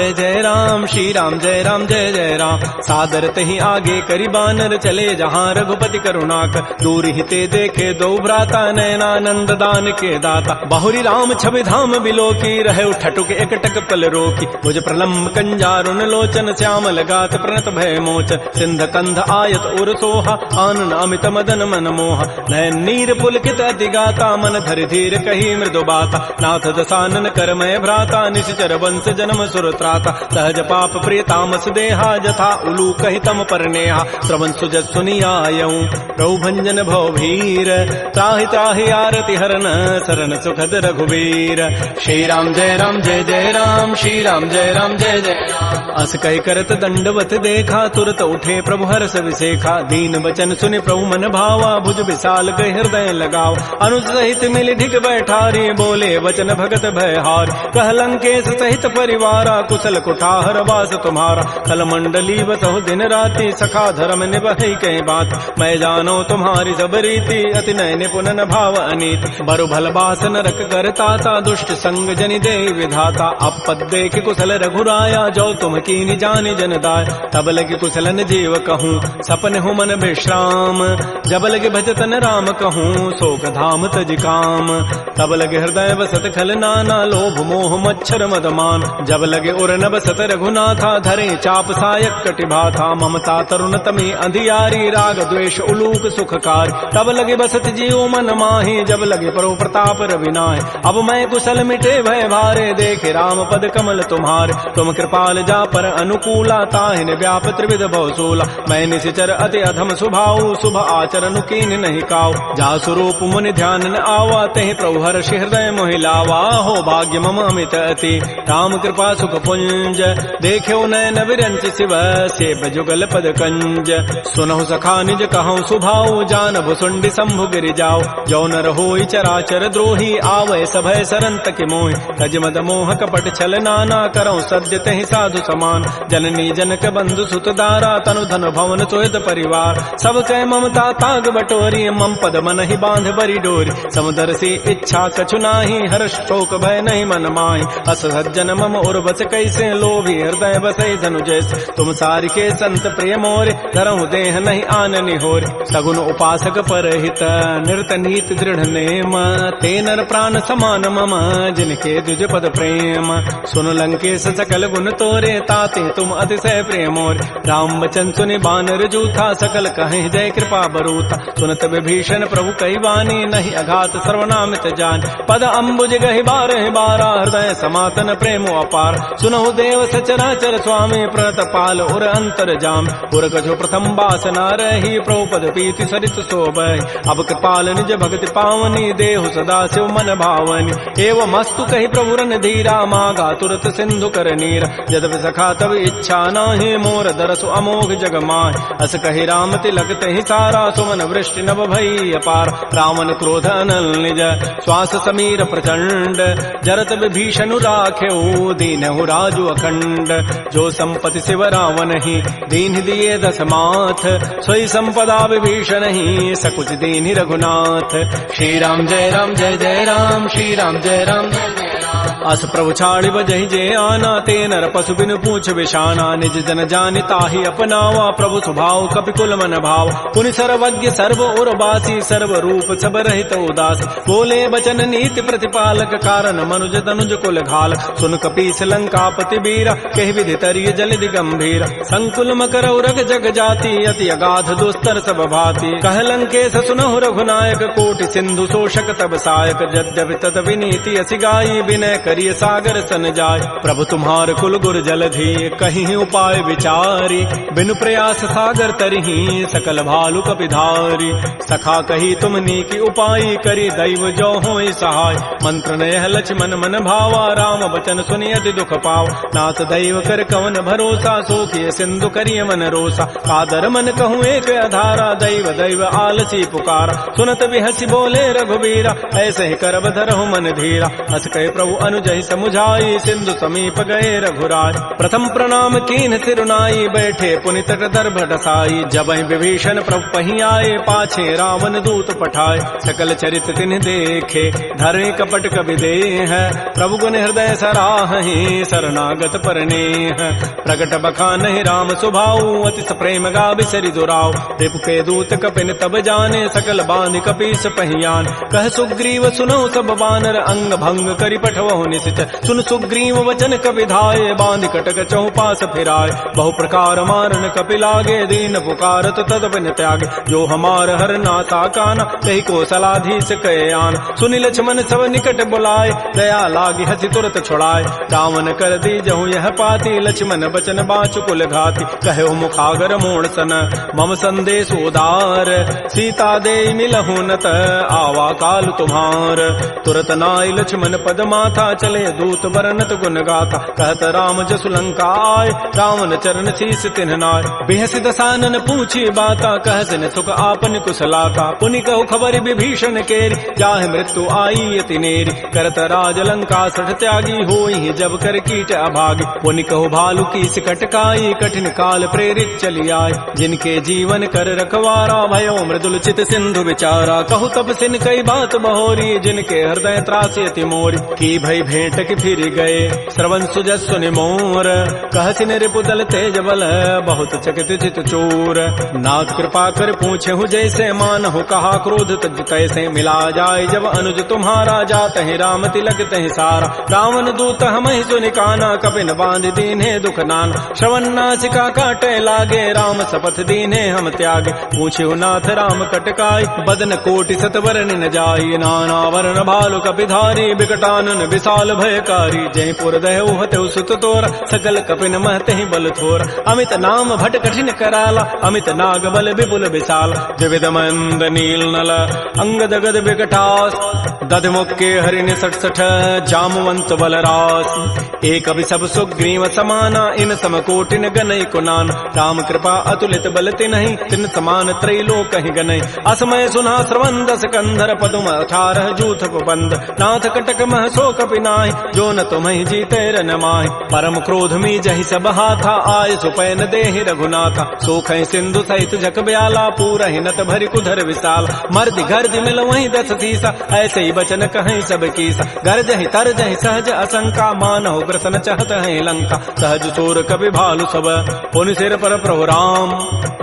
श्री राम जय जय राम सादर तहि आगे करि बानर चले जहाँ रघुपति करुणाक दूर हिते देखे दो भ्राता नयनानंद दान के दाता बहुरी राम छवि धाम बिलोकी रहे ठटुक एकटक पल रोकी भुज प्रलम्ब कंजारुन लोचन श्यामल गात प्रणत भय मोचन सिंध कंध आयत उर सोहा आनन अमित मदन मन मोहा नयन नीर पुलकित अति गाता मन धरि धीर कही मृदु बाता नाथ दसानन करमय भ्राता निश्चर वंश जन्म सुर त्राता सहज पाप प्रिय तामस देहा जथा उलू कहि तम पर नेहा श्रवण सुजस सुनियायऊं प्रभु भंजन भव भीर त्राहि त्राहि आरति हरन शरण सुखद रघुवीर श्री राम जय राम श्री राम जय जय राम अस कहि करत दंडवत देखा तुरत उठे प्रभु हर्ष विशेखा दीन वचन सुनि प्रभु मन भावा भुज विशाल गए हृदय लगाव अनुज सहित मिल ढिग बैठारी बोले वचन भगत भय हार कह लंकेश सहित परिवारा कुशल कुठार वास तुम्हारा कल मंडली बसहु दिन राति सखा धर्म निभहि कई बात मैं जानो तुम्हारी सब रीति अति नय निपुण भाव अनीति बरु भल बास नरक करता दुष्ट संग जनि दे विधाता अपद देख कुशल रघुराया जो तुम कीनि जानि जन दाय तब लगे कुशलन जीव कहूँ सपन हूँ मन विश्राम जब लगे भजतन राम कहूँ शोक धाम तज काम तब लगे हृदय बसत खल नाना लोभ मोह मच्छर मदमान जब लगे उर न बसत रघुनाथा धरे चाप सायक कटिभा था ममता तरुण तमी अंधियारी राग द्वेष उलूक सुखकार तब लगे बसत जीव मन माही जब लगे परो प्रताप रविनाय अब मैं कुशल मिटे भय भारे देखे राम पद कमल तुम्हारे तुम कृपाल जा पर अनुकूला ताहिन व्याप त्रिविध भवसूला मैं निशिचर अति अधम सुभाऊ शुभ आचरण कीन नहीं काऊ जा स्वरूप मुनि ध्यान न आवा तहि प्रभु हर्ष हृदय मोहिलावा हो भाग्य मम अमित अति राम कृपा सुख पुंज देख्यो नयन विरंच शिव सेव जुगल पद कंज सुनहु सखा निज कहूँ सुभाऊ जान भुसुंडी शंभु गिरि जाओ जो नर होई चराचर द्रोही आवै सभय सरंत के मोहि तज मद मोह कपट छल नाना करौ सद्य तहि साधु समान जननी जनक बंधु सुत दारा तनु धन भवन सोयत परिवार सब कह ममता ताग बटोरी मम पद मन ही बांध बरी डोरी समुदर से इच्छा कछु नाही हर्ष शोक भय नहीं मन माही अस सज्जन मम उर बस कैसे लोभी हृदय बसै धनु जैसे तुम सारि के संत प्रिय मोरे धरहु देह नहीं आननि होर सगुन उपासक परहित निरत नीत दृढ़ नेम ते नर प्राण समान मम जिनके दुज पद प्रेम सुन लंकेश सकल गुण तोरे ताते तुम अतिशय प्रेमोर राम वचन सुनि बानर जूथा सकल कहे जय कृपा बरूता सुनत विभीषण प्रभु कई वाणी नहीं अघात सर्वनामित जान पद अम्बुज गहि बारह बारा हृदय समातन प्रेम अपार सुनहु देव सचराचर स्वामी प्रणत पाल उर अंतर जाम उर कछु प्रथम बासना रही प्रभु पद पी प्रीति सरित शोभहि। अब कृपाल निज भगति पावनी, देहु सदा शिव मन भावनी। एवं मस्तु कही प्रभु रन धीरा, मागा तुरत सिंधु कर नीर। यद्यपि सखा तब इच्छा नाहि, मोर दरसु अमोघ जग माहि। अस कही राम तिलक तहि सारा, सुमन वृष्टि नभ भई अपार। रावण क्रोध अनल निज, श्वास समीर प्रचंड। जरत विभीषण राख्यऊ, दीनहु राजु अखंड। जो संपत्ति शिव रावण ही, दीन दिए दस माथ। सोई संपदा विभीषण ही, सकुच दीन रघुनाथ। श्री राम जय राम जय जय राम, श्री राम जय राम जय जय राम। अस प्रभु छाड़ि बजहि जे आना, ते नर पशु बिनु पूछ विषाना। निज जन जानि ताहि अपनावा, प्रभु स्वभाव कपिकुल मन भाव। पुनि सर्वज्ञ सर्व उर्वासी, सर्व रूप सब रहित उदास। बोले बचन नीति प्रतिपालक, कारण मनुज तनुज कुल घाल। सुन कपीस लंकापति वीरा, कहि विधि तरिय जलधि गंभीर। संकुल मकर उरग जग जाति, अति अगाध दुस्तर सब भाति। कह लंकेश सुनहु रघुनायक, कोटि सिंधु शोषक तब सायक। यद्यपि तत विनीति असि गाई, विनय करिय सागर सन जाय। प्रभु तुम्हार कुल गुर जलधि, कहीं उपाय विचारी। बिनु प्रयास सागर तरही, सकल भालु कपिधारी। सखा कही तुम नीकी उपाय, करी दैव जो होई सहाय। मंत्र नयह लक्ष्मण मन भावा, राम बचन सुनि अति दुख पाव। नाथ दैव कर कवन भरोसा, सोखिय सिंधु करिय मन रोसा। कादर मन कहूँ एक अधारा, दैव दैव आलसी पुकारा। सुनत बिहसी बोले रघुबीरा, ऐसे ही करब धरहु मन धीरा। हस कहे प्रभु अनुजहि समुझाई, सिंधु समीप गए रघुराय। प्रथम प्रणाम कीन सिरुनाई, बैठे पुनि तट दर्भ डसाई। जबहि विभीषण प्रभु पहि आए, पाछे रावण दूत पठाए। सकल चरित तिन्ह देखे, धरे कपट कवि देह। प्रभु गुण हृदय सराहि, शरणागत परनेह। प्रगट बखानहि राम सुभाऊ, अति प्रेम गा बिसरि दुराव। रिपु के दूत कपिन तब जाने, सकल बांधि कपीस पहियान। कह सुग्रीव सुनौ सब बानर, अंग भंग करि पठवहु निशिच। सुन सुग्रीव वचन कपिधाये, बांधि कटक चौपास फिराय। बहु प्रकार मारन कपि लागे, दीन पुकारत तद बिन त्यागे। जो हमार हर नाता काना, कही कौशलाधीश कहे आन। सुनि लक्ष्मण सब निकट बुलाए, दया लागी हसी तुरत छुड़ाए। रावण कर दी जहु यह पाती, लक्ष्मण बचन बाचु कुल घाती। कहो मुखागर मोड़ सन, मम संदेश उदार। सीता दे मिलहु नत, आवा काल तुम्हार। तुरत नाई लक्ष्मण पद माथा, चले दूत बरनत गुण गाथा। कहत राम जसु लंका आय, रावण चरण शीस तिन्ह नाय। बिहसि दसानन पूछी बाता, कहसिन सुख आपन कुशलाता। पुनि कहु खबर विभीषण केरी, जाहि मृत्यु आई अति नेरी। करत राज लंका सठ त्यागी, होई जब कर कीट अभागी। पुनि कहु भालु की कटकाई, कठिन काल प्रेरित चली आय। जिनके जीवन कर रखवारा, भयो मृदुल चित सिंधु विचारा। कहु तब सिन कई बात बहोरी, जिनके हृदय त्रासी अति मोरी। की भई भेंट की फिर गए, श्रवण सुजस सुनि मोर। कहसिन रिपु दल तेज बल, बहुत चकित चित चोर। नाथ कृपा कर पूछे हूँ जैसे, मानहु कहा क्रोध तज कैसे। मिला जाय जब अनुज तुम्हारा, जात है राम तिलक तहि सारा। रावण दूत हमहि सुनि काना, कपिन बांध दीन्हे दुख नाना। श्रवण नासिका काटे लागे, राम शपथ दीन्हे हम त्यागे। पूछे नाथ राम कटकाई, बदन कोटि सतवरन न जाई। नाना वर्ण भालु कपिधारी, बिकटानन विशाल भयकारी। जयपुर दहु हतु सुत तोर, सकल कपिन महते बल थोर। अमित नाम भट कठिन कराला, अमित नाग बल विपुल विशाल। विविध मंद नील नल, अंगद गद विकटास। दध मुक्के हरिण 66, जामवंत बलरास। एक अभि सब सुग्रीव समाना, इन समकोटिन गनई कुनान। राम कृपा अतुलित बल तिन्हि, तिन समान त्रैलोक कहि गनई। असमय सुना श्रवण दस कंधर, पदुम 18 जूथ बंद। नाथ कटक मह सो कपि नाहि, जो न तुम्हि जीते रन माहि। परम क्रोध मी जहि सब हाथा, आय सुपैन देहि रघुनाथा। सोखै सिंधु सहित जग ब्याला, पूरहि नत भरि कुधर विशाल। मर्दि गर्दि मिल वहीं 10 सीसा, ऐसे ही बचन कहीं सब कीसा। गरजहि तरजहि सहज असंका, मानहु ग्रसन चहत है लंका। सहज चोर कपि भालु सब, पुनि सिर पर प्रभु राम।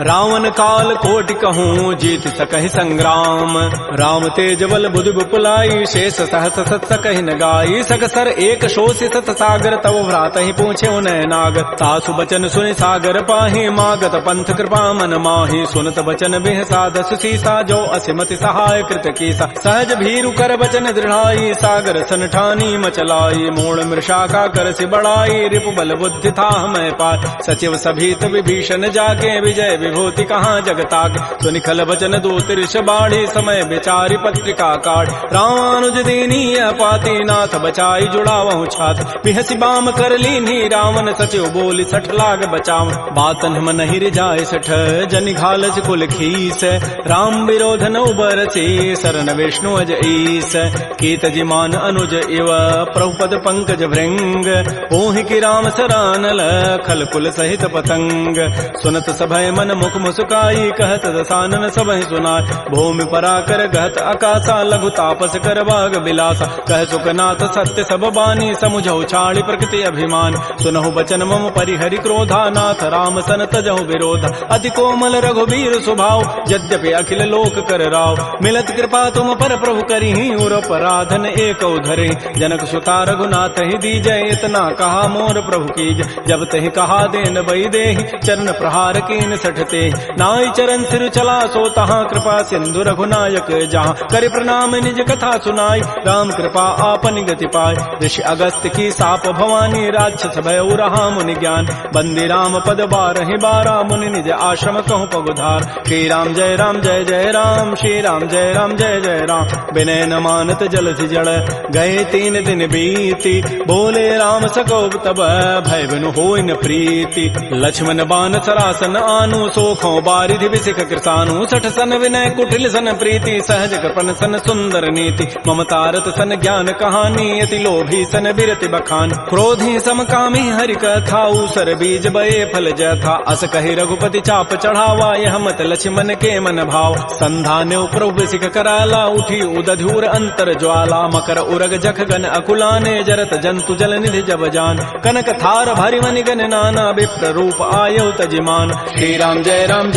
रावण काल कोटि कहूँ, जीत सकहि संग्राम। राम तेज बल बुधि बुपुलाई, शेष सहस सत सकहि न गाई। सगसर एक शोषि सत सागर तव भ्रात ही पूछे उन्हें नाग तासु बचन सुनि सागर पाहि मागत पंथ कृपा मन माहि सुनत बचन बिह साध सुसीसा जो असिमति सहाय कृत कीसा सहज भीरु कर बचन दृढ़ाई सागर सन ठानी मचलाई मूल मृषा का कर से बढ़ाई रिपु बल बुद्धि था मैं पाय सचिव सभीत विभीषण जाके विजय विभूति कहाँ जगताग सुनिखल बचन दूत ऋष बाढ़ी समय विचारी पत्रिका काढ़ रामानुज दीनी पाती नाथ बचाई जुड़ावहु छात बिहसी बाम कर लीनी रावण सचिव बोली सठ लाग बचाव बातन हम नहीं रिजाय सठ जनि घालस कुल खीस राम विरोध न उबरसी शरण विष्णु अज ईस कीत जिमान अनुज इव प्रभुपद पंकज भृंग ओहि की राम सरानल खल कुल सहित पतंग सुनत सभय मन मुख मुस्काई कहत दसानन सबहि सुनाय भूमि पराकर गहत आकाशा लघु तापस कर बाग बिलासा कह सुखनाथ सत्य सब बानी समुझौ छाड़ी प्रकृति अभिमान सुनहु बचन मम परिहरि क्रोधा नाथ राम सन तजहु विरोधा अति कोमल रघुबीर स्वभाव यद्यपि अखिल लोक कर राव मिलत कृपा तुम पर प्रभु करिहि उर पराधन एक उधरे जनक सुता रघुनाथ ही दीजय इतना कहा मोर प्रभु कीज जब तहि कहा देन बई देहि चरण प्रहार कीन सठते नाई चरण सिर चला सो तहाँ कृपा सिंधु रघुनायक जहाँ कर प्रणाम निज कथा सुनाई राम कृपा आपन गति पाय ऋषि अगस्त की साप भवानी राक्षस भय रहा मुनि ज्ञान बंदी राम पद बारहि बारा मुनि निज आश्रम कहूँ पगुधार श्री राम जय राम श्री राम जय जय राम विनय न मानत जलधि जड़ गए 3 दिन बीती बोले राम सको तब भय बिनु होय न प्रीति लक्ष्मण बान सरासन आनु सोखों बारिधि विसिख कृसानु सठ सन विनय कुटिल सन प्रीति सहज कृपन सन सुंदर नीति ममतारत सन ज्ञान कहानी अति लोभी सन बिरति बखान क्रोधी समकामी हरि कथा ऊसर बीज बये फल जथा अस कहि रघुपति चाप चढ़ावा यह मत लक्ष्मण के मन भाव संधान्यो प्रभु सिख कराला उठी उदधूर अंतर ज्वाला मकर उरग जख गन अकुलाने जरत जंतु जल निधि जब जान कनक थार भरि मनि गन नाना विप्र रूप आयौ तजिमान श्री राम जय राम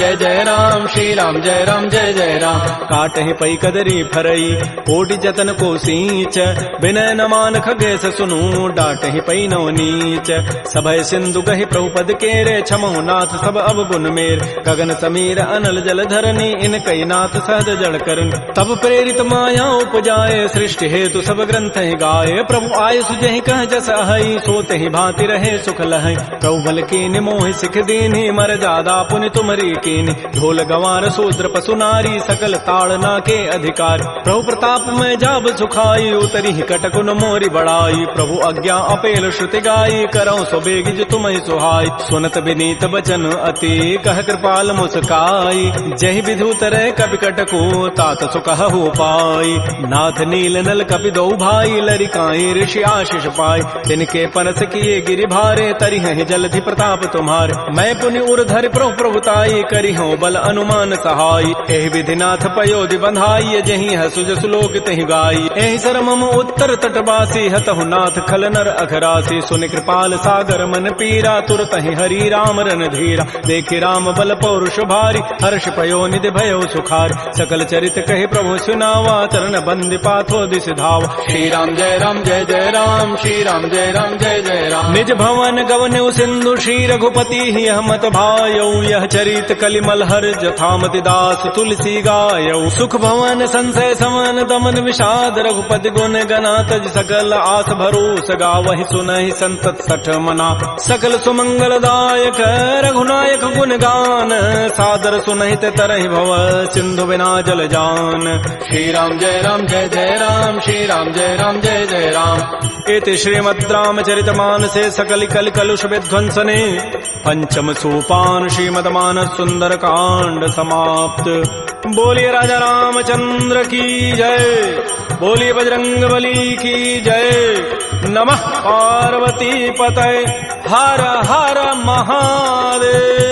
श्री राम जय जय राम काटहि पै कदरी फरई कोटि जतन को सींच विनय न मान खगेश सुनु डाटहि पै नौ नीच सभय सिंधु कहि प्रभुपद केरे छमहु नाथ सब अब गुण मेर गगन समीर अनल जल धरनी इन कई नाथ सहज जड़ करन तब प्रेरित माया उपजाए सृष्टि हेतु सब ग्रंथ ही गाये प्रभु आय सुजहि कह जस अहै सोते ही भांति रहे सुख लहै प्रभु बल कीनि मोहि सिख दीन्हि मर जादा पुनि तुमरी कीनि ढोल गंवार शूद्र पशु नारी सकल ताड़ना के अधिकार प्रभु प्रताप में जाब सुखाई उतरी ही कटकुन मोरी बढ़ाई प्रभु आज्ञा अपेल श्रुति गाई करौ सो बेगिज तुम्हि सुहाई सुनत विनीत बचन अति कह कृपाल मुस्काई जहि विधु तरह कपि कटको तात सुकह हो पाई नाथ नील नल कपि दो भाई लरिकाई ऋषि आशीष पाई तिनके परस किए गिरि भारे तरिहि जलधि प्रताप तुम्हारे मैं पुनि उर्धर प्रभु प्रभुताई करि हो बल अनुमान सहाई एहि विधि नाथ पयोधि बंधाई जहि हसु जसु लोक तहि गाई एहि सर मम उत्तर तटवासी हतहु नाथ खल नर अघरासी सुनि कृपाल सागर मन पीरा तुरत ही हरि राम रन धीरा देखि राम बल पौरुष भारी हर्ष पयो निधि भयो सुखार सकल चरित कहे प्रभु सुनावा चरण बंद पाथो दिस धाव श्री राम जय राम श्री राम जय जय राम निज भवन गवन सिंधु श्री रघुपति ही हमत भायौ यह चरित कलिमल हर जथामति दास तुलसी गायौ सुख भवन संशय समन दमन विषाद रघुपति गुण गना तज सकल आस भरोस गावहि सुनहि संतत सठ मना सकल सुमंगल दायक रघुनायक गुण गान सादर सुनहित तरहि भव सिंधु बिना जल जान श्री राम जय राम श्री राम जय जय राम इति श्रीमद् रामचरित मानसे सकल कल कलुष विध्वंसने पंचम सोपान श्रीमद्मानस सुंदर कांड समाप्त। बोलिए राजा रामचंद्र की जय, बोलिए बजरंग बली की जय। नमः पार्वती पतये, हर हर महादेव।